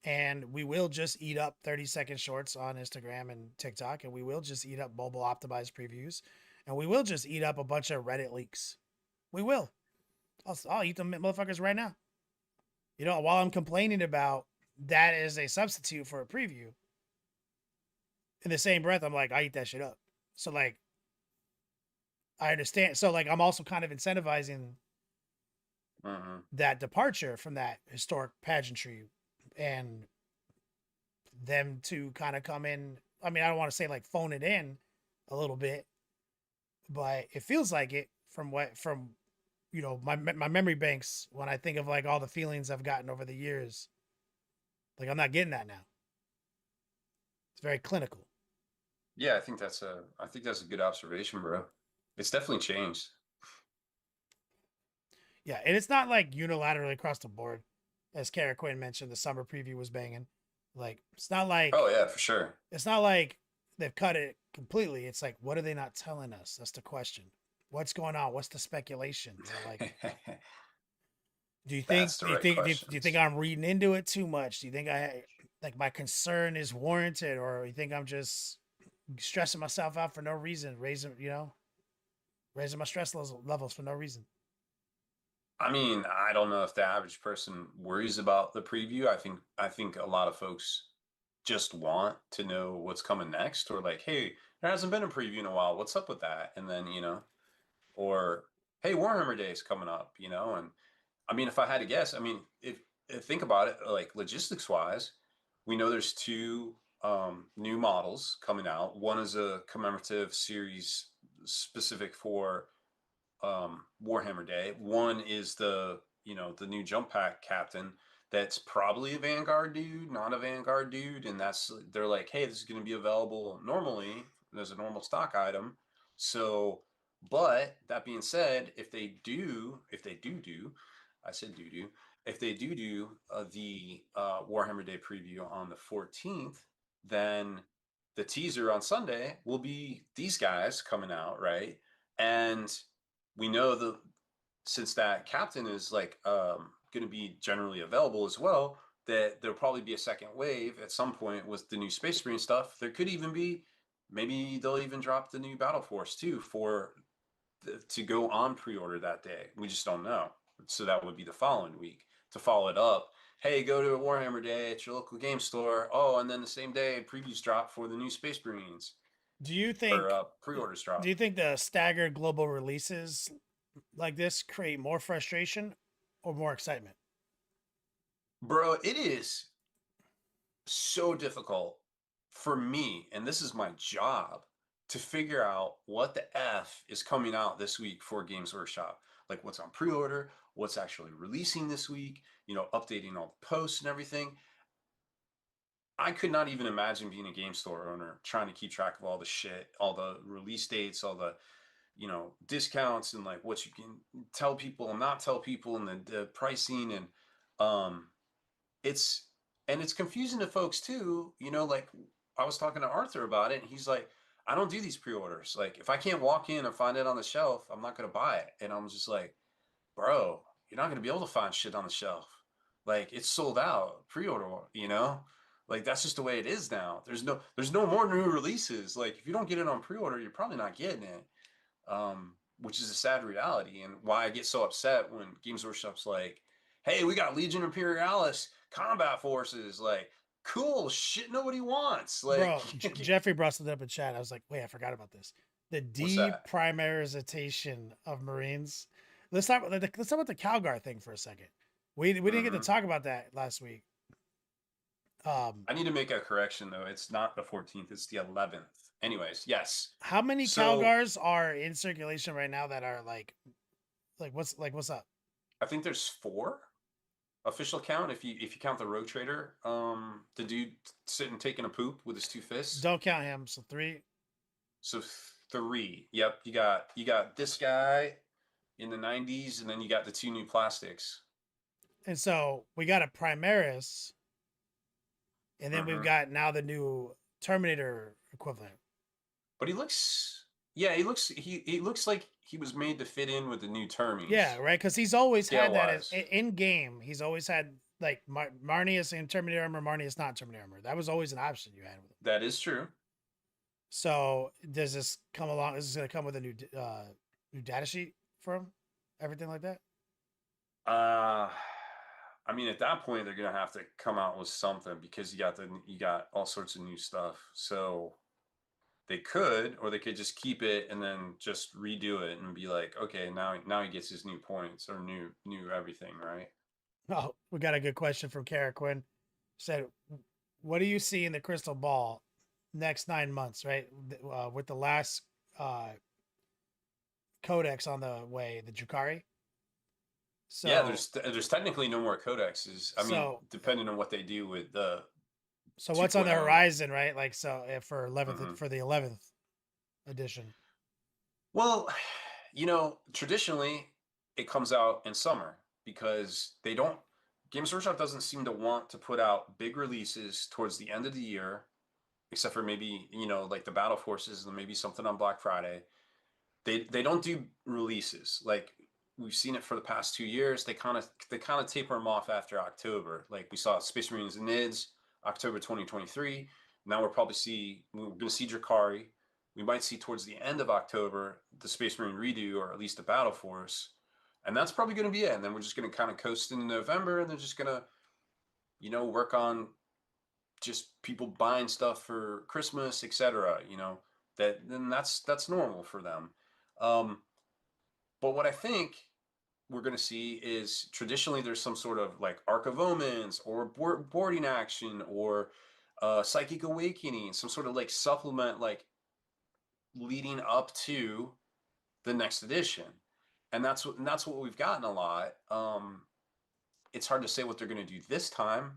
Speaker 2: And we will just eat up 30-second shorts on Instagram and TikTok, and we will just eat up mobile optimized previews, and we will just eat up a bunch of Reddit leaks. We will. I'll eat them motherfuckers right now. You know, while I'm complaining about that as a substitute for a preview, in the same breath, I'm like, I eat that shit up. So like, I understand. So like, I'm also kind of incentivizing
Speaker 1: Mm-hmm.
Speaker 2: that departure from that historic pageantry and them to kind of come in. I mean, I don't want to say like phone it in a little bit, but it feels like it from my memory banks when I think of like all the feelings I've gotten over the years. Like I'm not getting that now. It's very clinical.
Speaker 1: Yeah, I think that's a good observation, bro. It's definitely changed.
Speaker 2: Yeah, and it's not like unilaterally across the board, as Kara Quinn mentioned. The summer preview was banging. Like
Speaker 1: Oh yeah, for sure.
Speaker 2: it's not like they've cut it completely. It's like what are they not telling us? That's the question. What's going on? What's the speculations? Or like,
Speaker 1: That's the right
Speaker 2: do you think
Speaker 1: questions.
Speaker 2: I'm reading into it too much? Do you think I like my concern is warranted, or you think I'm just stressing myself out for no reason, raising my stress levels for no reason?
Speaker 1: I mean, I don't know if the average person worries about the preview. I think a lot of folks just want to know what's coming next, or like, hey, there hasn't been a preview in a while. What's up with that? And then, or hey, Warhammer Day is coming up, and I mean, if I had to guess, I mean, if think about it, like logistics wise, we know there's two new models coming out. One is a commemorative series specific for Warhammer Day. One is the new jump pack captain that's probably a Vanguard dude, not a Vanguard dude, and they're like, hey, this is going to be available normally as a normal stock item. So, but that being said, if they do, I said do, if they do the Warhammer Day preview on the 14th, then the teaser on Sunday will be these guys coming out, right? And we know the since that captain is like going to be generally available as well, that there'll probably be a second wave at some point with the new Space Marine stuff. There could even be, maybe they'll even drop the new Battle Force too to go on pre-order that day. We just don't know. So that would be the following week to follow it up. Hey, go to a Warhammer Day at your local game store. Oh, and then the same day previews drop for the new Space Marines,
Speaker 2: Do you
Speaker 1: or
Speaker 2: think
Speaker 1: pre-orders
Speaker 2: do
Speaker 1: drop.
Speaker 2: you think the staggered global releases like this create more frustration or more excitement?
Speaker 1: Bro, it is so difficult for me, and this is my job, to figure out what the F is coming out this week for Games Workshop. Like what's on pre-order, what's actually releasing this week, updating all the posts and everything. I could not even imagine being a game store owner trying to keep track of all the shit, all the release dates, all the, discounts, and like what you can tell people and not tell people, and the pricing, and um it's it's confusing to folks too, like I was talking to Arthur about it, and he's like, I don't do these pre-orders. Like if I can't walk in and find it on the shelf, I'm not going to buy it. And I'm just like, bro, you're not going to be able to find shit on the shelf. Like it's sold out pre-order, like that's just the way it is now. There's no more new releases. Like if you don't get it on pre-order, you're probably not getting it, which is a sad reality, and why I get so upset when Games Workshop's like, "Hey, we got Legion Imperialis combat forces." Like, cool shit. Nobody wants. Like,
Speaker 2: Bro, Jeffrey brought something up in chat. I was like, wait, I forgot about this. The
Speaker 1: what's that?
Speaker 2: deprimarization of Marines. Let's talk about the Calgar thing for a second. We didn't get to
Speaker 1: Hmm.
Speaker 2: talk about that last week.
Speaker 1: I need to make a correction though. It's not the 14th. It's the 11th. Anyways, yes.
Speaker 2: How many
Speaker 1: So
Speaker 2: Calgars are in circulation right now that are like what's up?
Speaker 1: I think there's four. Official count, if you count the rogue trader, the dude sitting taking a poop with his two fists.
Speaker 2: Don't count him. So 3.
Speaker 1: So three. Yep, you got this guy in the '90s, and then you got the two new plastics.
Speaker 2: And so we got a Primaris, and then we've
Speaker 1: Hmm.
Speaker 2: got now the new Terminator equivalent.
Speaker 1: But he looks, yeah, he looks like he was made to fit in with the new
Speaker 2: Yeah,
Speaker 1: Termies,
Speaker 2: right. Because he's always
Speaker 1: scale
Speaker 2: had that as
Speaker 1: wise.
Speaker 2: in game. He's always had like Marnius in Terminator armor, Marnius not Terminator armor. That was always an option you had with him.
Speaker 1: That is true.
Speaker 2: So does this come along? Is this going to come with a new data sheet for him? Everything like that?
Speaker 1: Uh, I mean, at that point, they're gonna have to come out with something because you got all sorts of new stuff. So they could, or they could just keep it and then just redo it and be like, okay, now he gets his new points or new everything, right?
Speaker 2: Oh, we got a good question from Kara Quinn. Said, "What do you see in the crystal ball next 9 months? Right, with the last uh, codex on the way, the Jukari.
Speaker 1: Yeah,
Speaker 2: So,
Speaker 1: there's technically no more codexes. I mean,
Speaker 2: so,
Speaker 1: depending on what they do with the
Speaker 2: so what's on the
Speaker 1: 2.0.
Speaker 2: horizon? Right, like so for 11th
Speaker 1: Hmm.
Speaker 2: for the 11th edition.
Speaker 1: Well, traditionally it comes out in summer because they don't. Games Workshop doesn't seem to want to put out big releases towards the end of the year, except for maybe like the Battle Forces and maybe something on Black Friday. They don't do releases like we've seen it for the past 2 years. They kind of taper them off after October. Like we saw Space Marines and NIDS October 2023. Now we're going to see Drakari. We might see towards the end of October the Space Marine redo or at least the Battle Force, and that's probably going to be it. And then we're just going to kind of coast into November, and they're just going to work on just people buying stuff for Christmas, etc. That's normal for them. Um, but what I think we're going to see is traditionally there's some sort of like Arc of Omens or boarding action or Psychic Awakening, some sort of like supplement like leading up to the next edition, and that's what we've gotten a lot. It's hard to say what they're going to do this time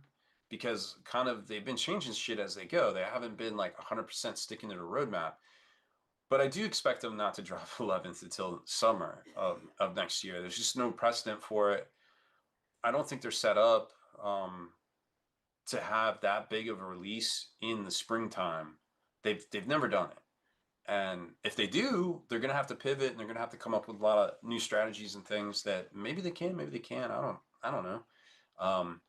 Speaker 1: because kind of they've been changing shit as they go. They haven't been like 100% sticking to the roadmap. But I do expect them not to drop 11th until summer of next year. There's just no precedent for it. I don't think they're set up to have that big of a release in the springtime. They've never done it. And if they do, they're gonna have to pivot and they're gonna have to come up with a lot of new strategies and things that maybe they can, maybe they can't. I don't know. Um,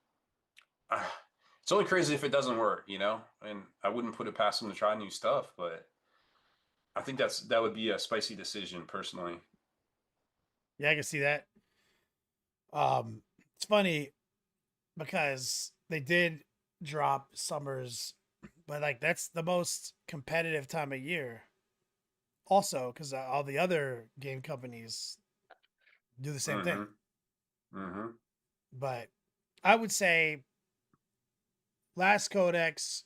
Speaker 1: it's only crazy if it doesn't work. And I wouldn't put it past them to try new stuff, but I think that would be a spicy decision personally.
Speaker 2: Yeah, I can see that. It's funny because they did drop summers, but like that's the most competitive time of year. Also, because all the other game companies do the same thing.
Speaker 1: Mm-hmm. Mm-hmm.
Speaker 2: But I would say last codex,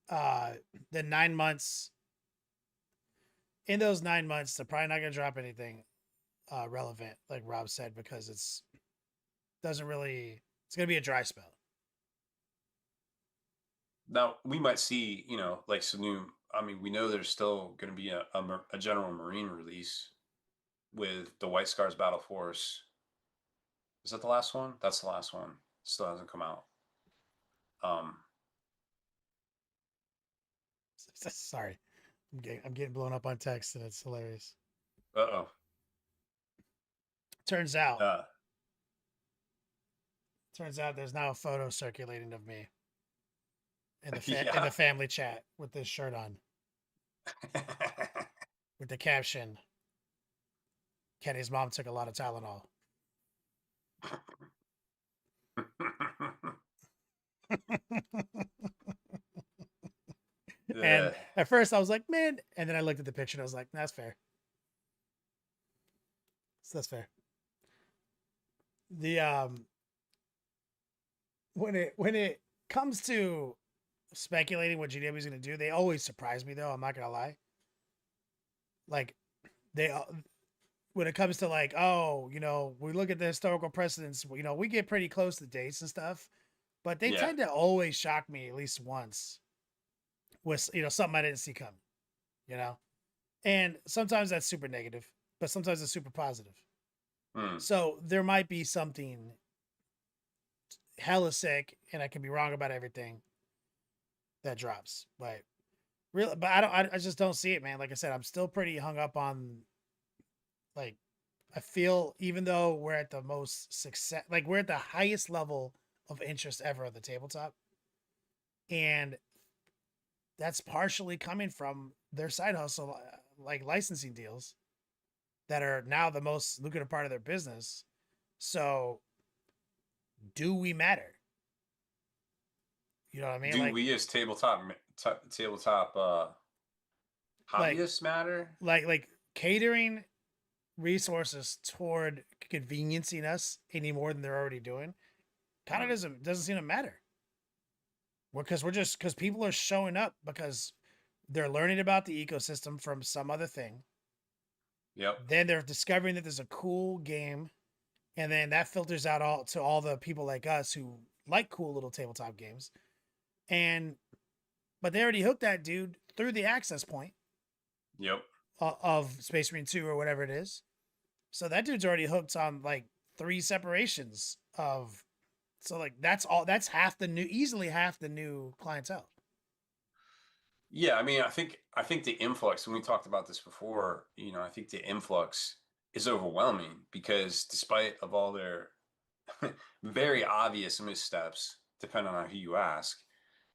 Speaker 2: uh, the 9 months. In those 9 months, they're probably not gonna drop anything relevant, like Rob said, because it's doesn't really. It's gonna be a dry spell.
Speaker 1: Now we might see, like some new. I mean, we know there's still going to be a general marine release with the White Scars Battle Force. Is that the last one? That's the last one. Still hasn't come out. Um,
Speaker 2: Sorry, I'm getting blown up on text, and it's hilarious.
Speaker 1: uh-oh.
Speaker 2: Turns out,
Speaker 1: Uh,
Speaker 2: turns out, there's now a photo circulating of me in
Speaker 1: yeah.
Speaker 2: the family chat with this shirt on, with the caption: "Kenny's mom took a lot of Tylenol." And
Speaker 1: Yeah.
Speaker 2: at first, I was like, "Man," and then I looked at the picture, and I was like, "That's fair. That's fair." The when it comes to speculating what GW is going to do, they always surprise me though. I'm not gonna lie. Like they when it comes to like, oh, we look at the historical precedents, we get pretty close to dates and stuff, but they
Speaker 1: Yeah.
Speaker 2: tend to always shock me at least once with something I didn't see coming, you know, and sometimes that's super negative, but sometimes it's super positive.
Speaker 1: Hmm.
Speaker 2: So there might be something hella sick, and I can be wrong about everything that drops, but really, but I just don't see it, man. Like I said, I'm still pretty hung up on like I feel even though we're at the most success, like we're at the highest level of interest ever at the tabletop, and that's partially coming from their side hustle, like licensing deals that are now the most lucrative part of their business. So, do we matter? You know what I mean?
Speaker 1: Do we as tabletop
Speaker 2: Like,
Speaker 1: hobbyists matter?
Speaker 2: like catering resources toward conveniencing us any more than they're already doing kind of
Speaker 1: Hmm.
Speaker 2: doesn't seem to matter. Because we're just because people are showing up because they're learning about the ecosystem from some other thing.
Speaker 1: Yep.
Speaker 2: Then they're discovering that there's a cool game, and then that filters out all to all the people like us who like cool little tabletop games. And but they already hooked that dude through the access point
Speaker 1: Yep.
Speaker 2: of Space Marine 2 or whatever it is. So that dude's already hooked on like three separations of so like that's half the new easily half the new clientele.
Speaker 1: Yeah, I mean, I think the influx, and we talked about this before, I think the influx is overwhelming because despite of all their very obvious missteps, depending on who you ask,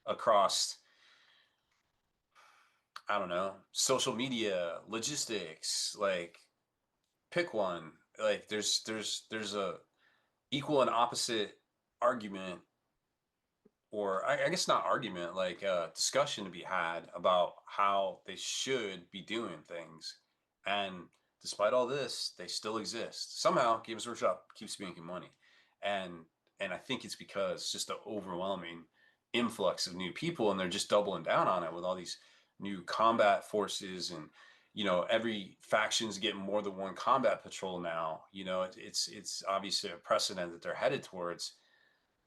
Speaker 1: across, I don't know, social media, logistics, like pick one. Like there's a equal and opposite argument, or I guess not argument, like discussion to be had about how they should be doing things. And despite all this, they still exist. Somehow Games Workshop keeps making money. And and I think it's because just the overwhelming influx of new people, and they're just doubling down on it with all these new combat forces, and every faction's getting more than one combat patrol now. It's obviously a precedent that they're headed towards.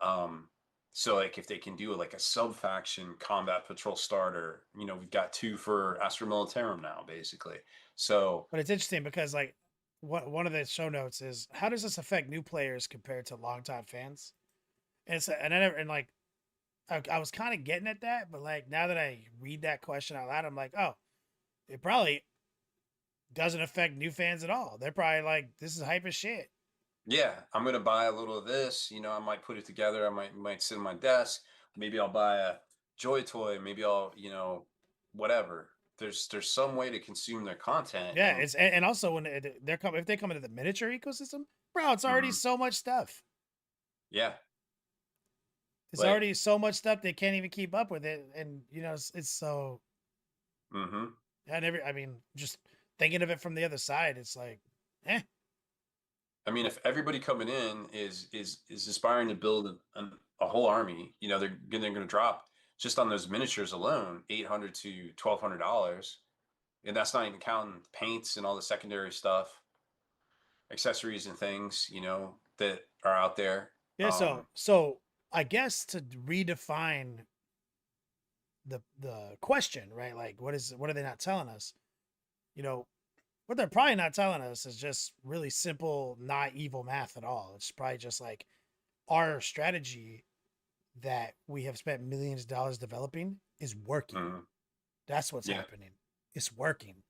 Speaker 1: um, so like if they can do like a sub faction combat patrol starter, we've got two for Astra Militarum now, basically. So
Speaker 2: But it's interesting because like one of the show notes is how does this affect new players compared to longtime fans? And it's and I never and like I was kind of getting at that, but like now that I read that question out loud, I'm like, oh, it probably doesn't affect new fans at all. They're probably like, this is hype as shit.
Speaker 1: yeah, I'm gonna buy a little of this. I might put it together. I might sit on my desk. Maybe I'll buy a Joy Toy. Maybe I'll whatever. There's some way to consume their content.
Speaker 2: Yeah,
Speaker 1: And
Speaker 2: it's and also when they're come if they come into the miniature ecosystem, bro, it's already
Speaker 1: mhm,
Speaker 2: so much stuff.
Speaker 1: yeah,
Speaker 2: It's
Speaker 1: like
Speaker 2: already so much stuff they can't even keep up with it, and it's so.
Speaker 1: hmm
Speaker 2: I mean, just thinking of it from the other side, it's like, eh.
Speaker 1: I mean, if everybody coming in is aspiring to build a whole army, they're going to drop just on those miniatures alone $800 to $1,200, and that's not even counting paints and all the secondary stuff, accessories and things that are out there.
Speaker 2: Yeah, so I guess to redefine the question, right? Like, what are they not telling us? You know, what they're probably not telling us is just really simple, not evil math at all. It's probably just like our strategy that we have spent millions of dollars developing is working.
Speaker 1: Mhm.
Speaker 2: That's what's
Speaker 1: Yeah,
Speaker 2: happening. It's working.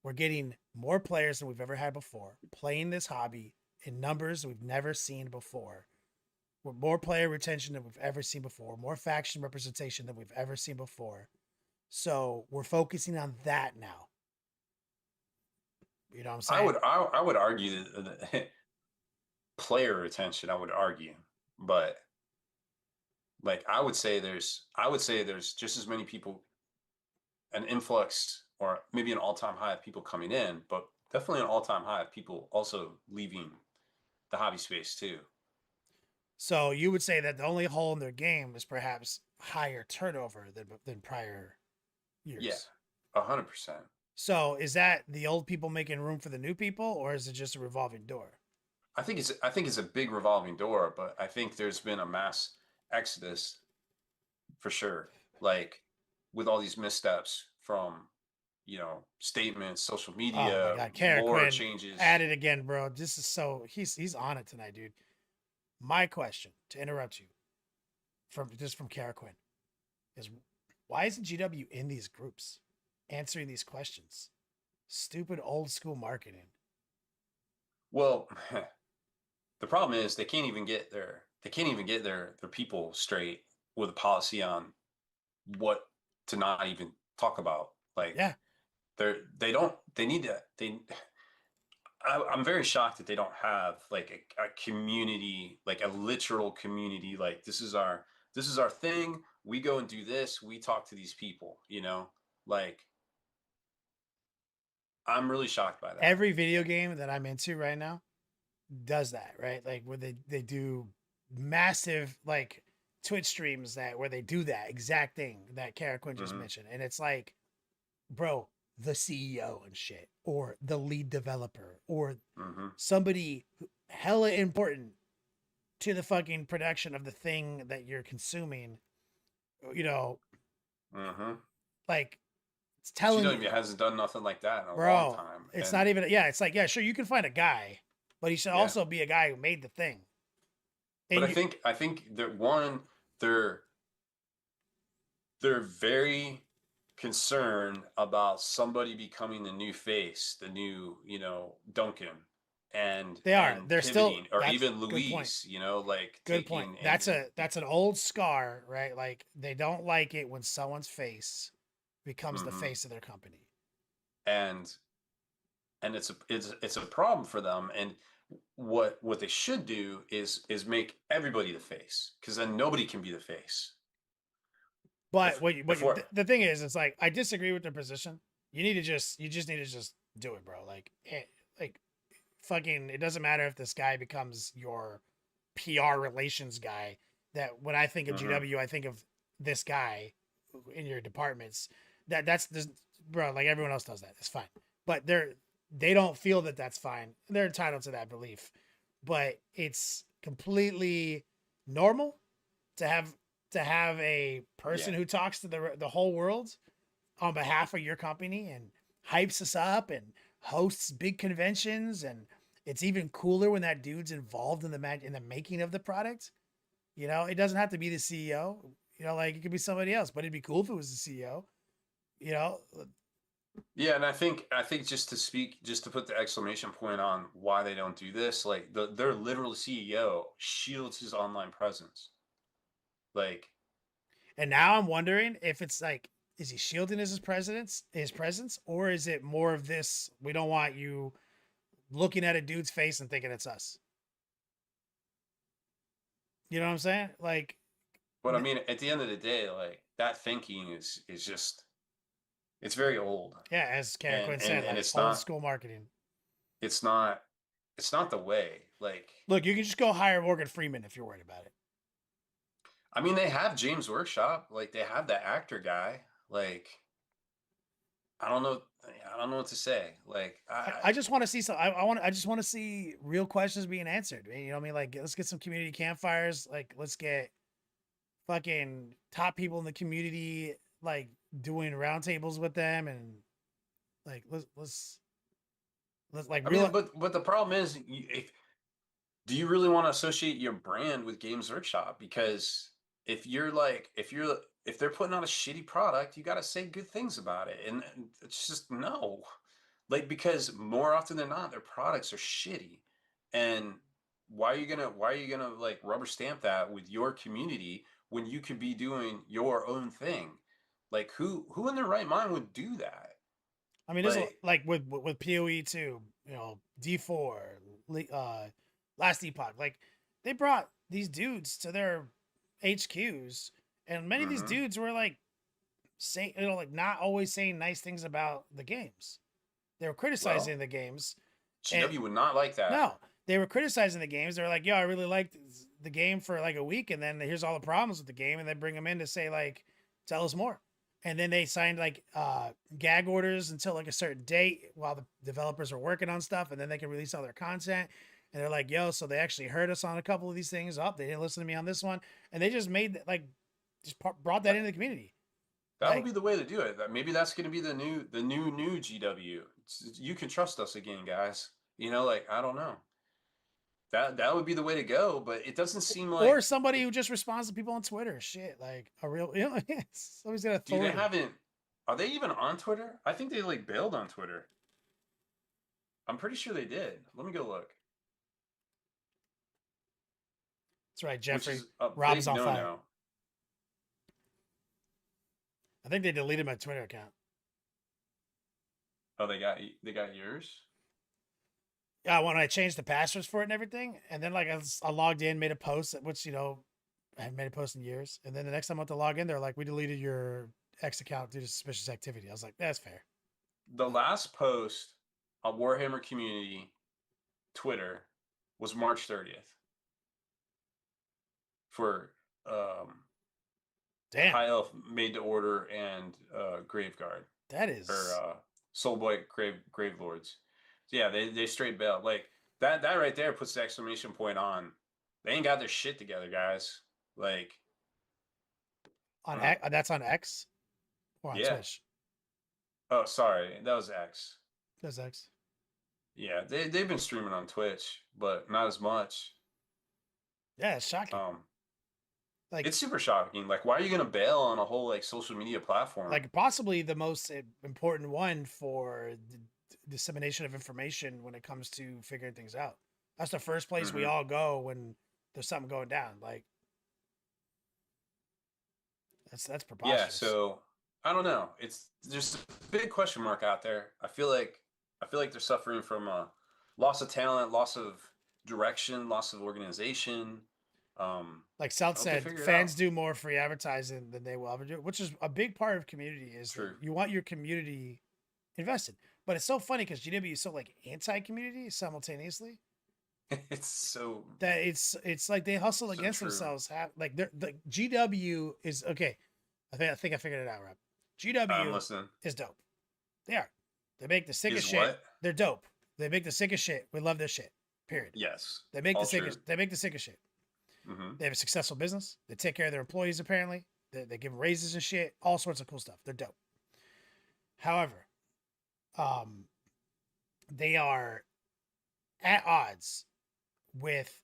Speaker 2: We're getting more players than we've ever had before, playing this hobby in numbers we've never seen before. With more player retention than we've ever seen before, more faction representation than we've ever seen before. So we're focusing on that now. You know what I'm
Speaker 1: I
Speaker 2: saying?
Speaker 1: would I would argue that player retention. I would argue, but like I would say there's just as many people, an influx or maybe an all-time high of people coming in, but definitely an all-time high of people also leaving the hobby space too.
Speaker 2: So you would say that the only hole in their game is perhaps higher turnover than prior
Speaker 1: Yeah,
Speaker 2: years.
Speaker 1: 100%.
Speaker 2: So is that the old people making room for the new people, or is it just a revolving door?
Speaker 1: I think it's a big revolving door, but I think there's been a mass exodus for sure. Like with all these missteps from, statements, social
Speaker 2: Oh my
Speaker 1: media,
Speaker 2: God, Kara
Speaker 1: lore
Speaker 2: Quinn
Speaker 1: changes.
Speaker 2: at it again, bro. This is so he's on it tonight, dude. My question to interrupt you from Kara Quinn is why isn't GW in these groups answering these questions? Stupid old school marketing.
Speaker 1: Well, the problem is they can't even get their people straight with a policy on what to not even talk about. Like
Speaker 2: Yeah,
Speaker 1: they need to they I'm very shocked that they don't have like a community, like a literal community. Like this is our thing. We go and do this. We talk to these people. Like I'm really shocked by that.
Speaker 2: every video game that I'm into right now does that, right? Like where they do massive like Twitch streams that where they do that exact thing that Kara Quinn just
Speaker 1: Hmm.
Speaker 2: mentioned, and it's like, bro, the CEO and shit, or the lead developer, or
Speaker 1: Hmm.
Speaker 2: somebody hella important to the fucking production of the thing that you're consuming. You know,
Speaker 1: Hmm.
Speaker 2: like it's telling you,
Speaker 1: GW hasn't done nothing like that in a long
Speaker 2: bro.
Speaker 1: time,
Speaker 2: It's
Speaker 1: and
Speaker 2: not even. Yeah, it's like yeah, sure you can find a guy, but he should
Speaker 1: yeah.
Speaker 2: also be a guy who made the thing.
Speaker 1: But
Speaker 2: And
Speaker 1: I
Speaker 2: you,
Speaker 1: think I think that one, they're very concerned about somebody becoming the new face, the new, Duncan, and
Speaker 2: they are.
Speaker 1: and
Speaker 2: They're still.
Speaker 1: pivoting, or
Speaker 2: That's
Speaker 1: even
Speaker 2: good point.
Speaker 1: Luis, like
Speaker 2: Good point.
Speaker 1: taking and
Speaker 2: That's an old scar, right? Like they don't like it when someone's face becomes the
Speaker 1: mhm.
Speaker 2: face of their company.
Speaker 1: and and it's a problem for them. And what they should do is make everybody the face, because then nobody can be the face.
Speaker 2: But
Speaker 1: If
Speaker 2: what
Speaker 1: if we're
Speaker 2: the thing is, it's like I disagree with their position. You just need to just do it, bro. Like fucking. It doesn't matter if this guy becomes your PR relations guy. That when I think of
Speaker 1: Mhm.
Speaker 2: GW, I think of this guy in your departments. That's this, bro. Like everyone else does that. It's fine. But they don't feel that that's fine. They're entitled to that belief, but it's completely normal to have a
Speaker 1: Yeah.
Speaker 2: person who talks to the whole world on behalf of your company and hypes us up and hosts big conventions, and it's even cooler when that dude's involved in the making of the product. It doesn't have to be the CEO. Like it could be somebody else, but it'd be cool if it was the CEO. You know,
Speaker 1: Yeah, and I think just to put the exclamation point on why they don't do this, like their literal CEO shields his online presence. Like,
Speaker 2: and now I'm wondering if it's like, is he shielding his presence, or is it more of this? We don't want you looking at a dude's face and thinking it's us. You know what I'm saying? Like,
Speaker 1: but I mean, at the end of the day, like that thinking is just it's very old,
Speaker 2: yeah, as Karen
Speaker 1: and
Speaker 2: Quinn
Speaker 1: and
Speaker 2: said,
Speaker 1: and
Speaker 2: like
Speaker 1: it's
Speaker 2: old
Speaker 1: not
Speaker 2: school marketing.
Speaker 1: it's not it's not the way. Like,
Speaker 2: Look, you can just go hire Morgan Freeman if you're worried about it.
Speaker 1: I mean, they have James Workshop, like they have that actor guy. Like, I don't know, I don't know what to say. Like,
Speaker 2: I just want to see some. I just want to see real questions being answered. You know what I mean? Like, let's get some community campfires. Like, let's get fucking top people in the community, like doing roundtables with them, and like let's like
Speaker 1: I
Speaker 2: real.
Speaker 1: mean, but the problem is, if do you really want to associate your brand with Games Workshop? Because if they're putting out a shitty product, you got to say good things about it, and it's just no, like, because more often than not, their products are shitty. And why are you gonna like rubber stamp that with your community when you could be doing your own thing? Like, who in their right mind would do that?
Speaker 2: I mean, there's a
Speaker 1: Like,
Speaker 2: like with POE too. D4, last epoch. Like they brought these dudes to their HQs, and many of these
Speaker 1: mm-hmm.
Speaker 2: dudes were like saying, like not always saying nice things about the games. They were criticizing
Speaker 1: Well,
Speaker 2: the games, and
Speaker 1: GW would not like that.
Speaker 2: no, they were criticizing the games. They were like, "Yo, I really liked the game for like a week, and then here's all the problems with the game," and they bring them in to say like, "Tell us more." and then they signed like gag orders until like a certain date while the developers are working on stuff, and then they can release all their content. And they're like, yo, so they actually heard us on a couple of these things. Up, they didn't listen to me on this one, and they just made like brought that into the community.
Speaker 1: That would
Speaker 2: Like,
Speaker 1: be the way to do it. Maybe that's going to be the new GW. You can trust us again, guys. Like I don't know. That would be the way to go, but it doesn't seem
Speaker 2: or
Speaker 1: like.
Speaker 2: somebody who just responds to people on Twitter. Shit, like a real, somebody's got
Speaker 1: Do they
Speaker 2: authority.
Speaker 1: haven't? Are they even on Twitter? I think they like bailed on Twitter. I'm pretty sure they did. Let me go look.
Speaker 2: That's right,
Speaker 1: Which
Speaker 2: Jeffrey.
Speaker 1: is a
Speaker 2: Rob's
Speaker 1: big
Speaker 2: on
Speaker 1: no
Speaker 2: fire.
Speaker 1: no.
Speaker 2: I think they deleted my Twitter account.
Speaker 1: Oh, they got yours.
Speaker 2: Yeah, when I changed the passwords for it and everything, and then like I logged in, made a post, which I haven't made a post in years, and then the next time I went to log in, they're like, "We deleted your X account due to suspicious activity." I was like, "That's fair."
Speaker 1: The last post on Warhammer community Twitter was March 30th for
Speaker 2: Damn,
Speaker 1: High Elf Made to Order and Graveguard
Speaker 2: that
Speaker 1: or
Speaker 2: is
Speaker 1: Soulblight Grave Lords. So yeah, they straight bailed. Like that right there puts the exclamation point on. They ain't got their shit together, guys. Like,
Speaker 2: on
Speaker 1: mm,
Speaker 2: X, that's on X or on
Speaker 1: yeah.
Speaker 2: Twitch.
Speaker 1: Oh, sorry, that was X.
Speaker 2: That's X.
Speaker 1: Yeah, they've been streaming on Twitch, but not as much.
Speaker 2: Yeah, it's shocking.
Speaker 1: Um,
Speaker 2: Like,
Speaker 1: it's super shocking. Like, why are you gonna bail on a whole like social media platform?
Speaker 2: possibly the most important one for the dissemination of information when it comes to figuring things out. That's the first place we
Speaker 1: Hmm.
Speaker 2: all go when there's something going down. Like, that's
Speaker 1: Yeah,
Speaker 2: preposterous.
Speaker 1: so I don't know. It's there's a big question mark out there. I feel like they're suffering from a loss of talent, loss of direction, loss of organization.
Speaker 2: Like South
Speaker 1: I hope they
Speaker 2: said,
Speaker 1: figure it
Speaker 2: fans
Speaker 1: out.
Speaker 2: do more free advertising than they will ever do, which is a big part of community. Is that
Speaker 1: True.
Speaker 2: you want your community invested, but it's so funny because GW is so like anti-community simultaneously
Speaker 1: It's so
Speaker 2: that it's like they hustle
Speaker 1: so
Speaker 2: against
Speaker 1: true.
Speaker 2: themselves. Like the GW is okay. I think I figured it out, Rob.
Speaker 1: I'm
Speaker 2: GW
Speaker 1: listening.
Speaker 2: is dope. They are. They make the sickest
Speaker 1: Is
Speaker 2: shit.
Speaker 1: what?
Speaker 2: They're dope. They make the sickest shit. We love this shit. Period.
Speaker 1: Yes.
Speaker 2: They make the
Speaker 1: All true.
Speaker 2: sickest. They make the sickest shit.
Speaker 1: Mm-hmm.
Speaker 2: They have a successful business. They take care of their employees. Apparently, they give raises and shit. All sorts of cool stuff. They're dope. However, um, they are at odds with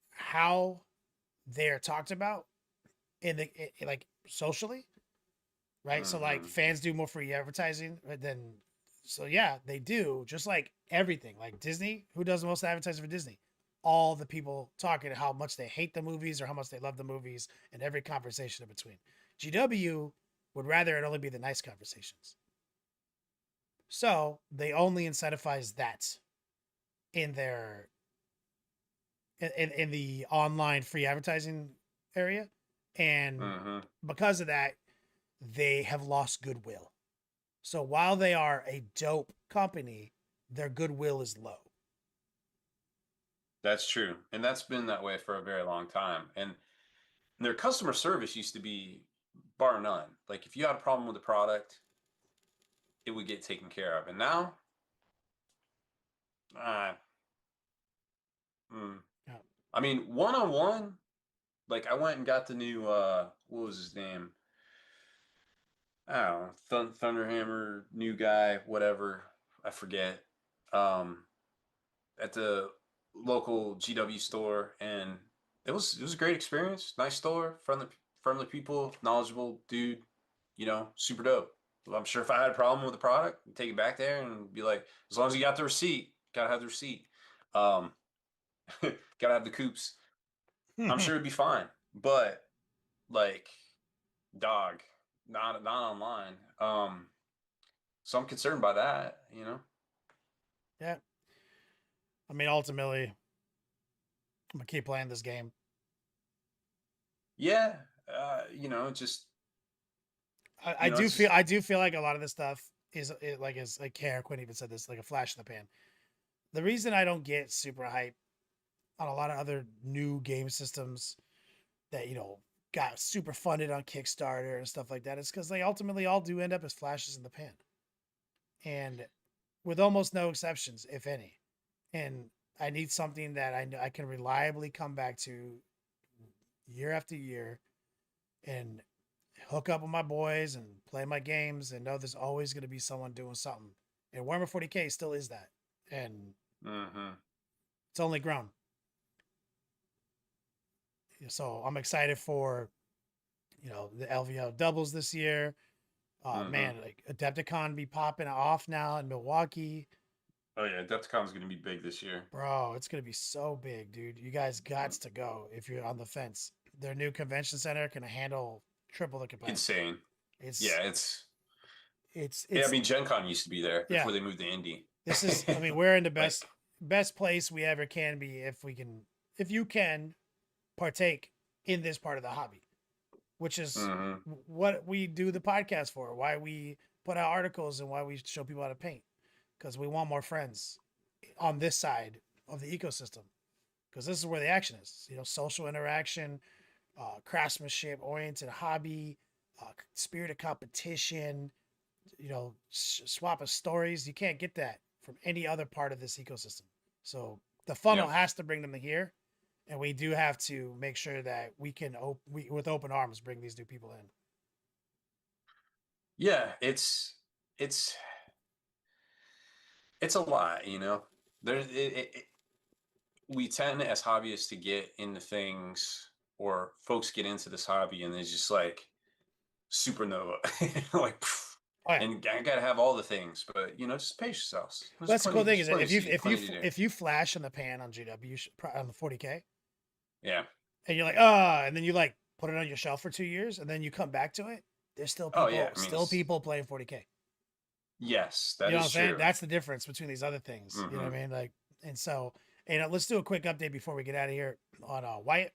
Speaker 2: how they are talked about like socially, right? So like
Speaker 1: Mm-hmm.
Speaker 2: fans do more free advertising than so yeah, they do just like everything. Like Disney, who does the most advertising for Disney? All the people talking how much they hate the movies or how much they love the movies and every conversation in between. GW would rather it only be the nice conversations. So they only incentivize that in their in the online free advertising area. And
Speaker 1: Mm-hmm.
Speaker 2: because of that, they have lost goodwill. So while they are a dope company, their goodwill is low.
Speaker 1: That's true. And that's been that way for a very long time. And their customer service used to be bar none. Like if you had a problem with the product, it would get taken care of. And now, uh, mm,
Speaker 2: Yeah.
Speaker 1: I mean, one on one, like I went and got the new what was his name? I don't know, Thunderhammer, new guy, whatever. I forget. Um, at the local GW store, and it was a great experience. Nice store, friendly people, knowledgeable dude. Super dope. I'm sure if I had a problem with the product, I'd take it back there and be like, as long as you got the receipt, gotta have the receipt. Um, gotta have the coops. I'm sure it'd be fine. But like, dog, not online. So I'm concerned by that.
Speaker 2: Yeah. I mean, ultimately, I'm gonna keep playing this game.
Speaker 1: Yeah, just it's just
Speaker 2: I do feel like a lot of this stuff is like Kara Quinn even said this, like a flash in the pan. The reason I don't get super hype on a lot of other new game systems that got super funded on Kickstarter and stuff like that, is because they ultimately all do end up as flashes in the pan, and with almost no exceptions, if any. And I need something that I can reliably come back to year after year and hook up with my boys and play my games and know there's always going to be someone doing something. And Warhammer 40K still is that. And it's only grown. So I'm excited for, the LVO doubles this year. Man, like Adepticon be popping off now in Milwaukee.
Speaker 1: Oh yeah, Adepticon's gonna be big this year,
Speaker 2: bro. It's gonna be so big, dude. You guys got to go if you're on the fence. Their new convention center can handle triple the capacity.
Speaker 1: insane.
Speaker 2: It's
Speaker 1: Yeah, I mean, Gen Con used to be there before they moved to Indy.
Speaker 2: This is, I mean, we're in the best place we ever can be if you can partake in this part of the hobby, which is what we do the podcast for, why we put out articles and why we show people how to paint, because we want more friends on this side of the ecosystem, because this is where the action is, social interaction, craftsmanship oriented hobby, spirit of competition, swap of stories. You can't get that from any other part of this ecosystem. So the funnel has to bring them here, and we do have to make sure that we can with open arms bring these new people in.
Speaker 1: Yeah, it's a lot, we tend as hobbyists to get into things, or folks get into this hobby and it's just like supernova, like, and I gotta have all the things, but just pace yourselves.
Speaker 2: That's the cool thing is if you flash in the pan on GW on the 40K, and you're like, and then you like put it on your shelf for 2 years, and then you come back to it, there's still people, people playing 40K.
Speaker 1: Yes, that
Speaker 2: is
Speaker 1: true. Saying?
Speaker 2: That's the difference between these other things. You know what I mean? Like, and so, let's do a quick update before we get out of here on Wyatt.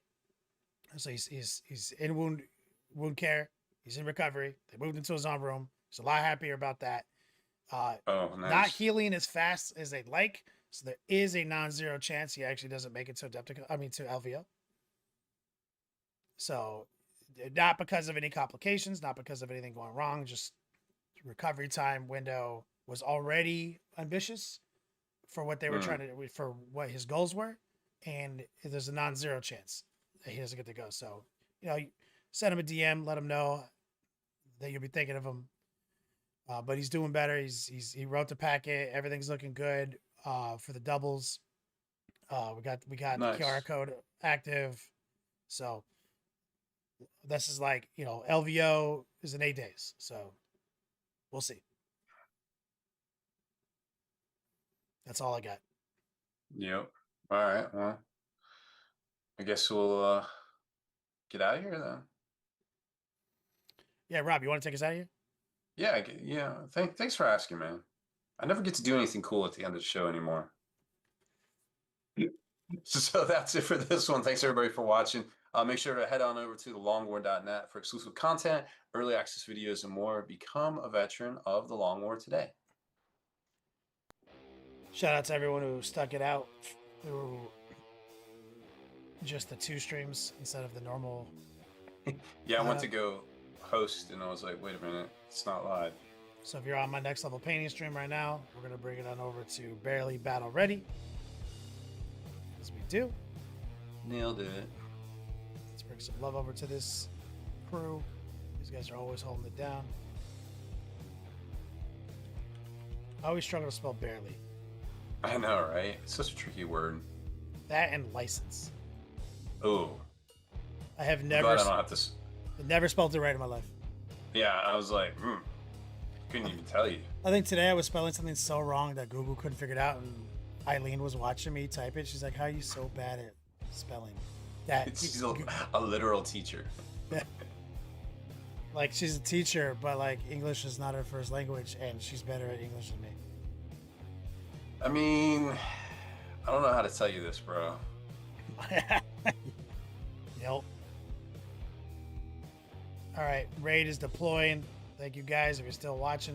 Speaker 2: So he's in wound care. He's in recovery. They moved into his own room. He's a lot happier about that.
Speaker 1: Nice.
Speaker 2: Not healing as fast as they'd like. So there is a non-zero chance he actually doesn't make it to to LVO. So not because of any complications, not because of anything going wrong, just recovery time window was already ambitious for what they were trying to do, for what his goals were. And there's a non-zero chance that he doesn't get to go. So, send him a DM, let him know that you'll be thinking of him. But he's doing better. He wrote the packet. Everything's looking good for the doubles. We got nice. The QR code active. So this is like, LVO is in 8 days. So we'll see. That's all I got.
Speaker 1: Yep. All right. Well, I guess we'll get out of here then.
Speaker 2: Yeah, Rob, you want to take us out of here?
Speaker 1: Yeah. Thanks for asking, man. I never get to do anything cool at the end of the show anymore. So that's it for this one. Thanks everybody for watching. Make sure to head on over to thelongwar.net for exclusive content, early access videos, and more. Become a veteran of the Long War today.
Speaker 2: Shout out to everyone who stuck it out through just the 2 streams instead of the normal.
Speaker 1: Yeah, I went to go host and I was like, wait a minute, it's not live.
Speaker 2: So if you're on my next level painting stream right now, we're going to bring it on over to Barely Battle Ready. As we do.
Speaker 1: Nailed it.
Speaker 2: Let's bring some love over to this crew. These guys are always holding it down. I always struggle to spell barely.
Speaker 1: I know, right? It's such a tricky word.
Speaker 2: That and license.
Speaker 1: Oh.
Speaker 2: I have never.
Speaker 1: I don't have to.
Speaker 2: Never spelled it right in my life.
Speaker 1: Yeah, I was like, couldn't even tell you.
Speaker 2: I think today I was spelling something so wrong that Google couldn't figure it out, and Eileen was watching me type it. She's like, "How are you so bad at spelling that?"
Speaker 1: She's a literal teacher.
Speaker 2: Like, she's a teacher, but like English is not her first language, and she's better at English than me.
Speaker 1: I mean, I don't know how to tell you this, bro.
Speaker 2: Yep. All right, raid is deploying. Thank you guys if you're still watching.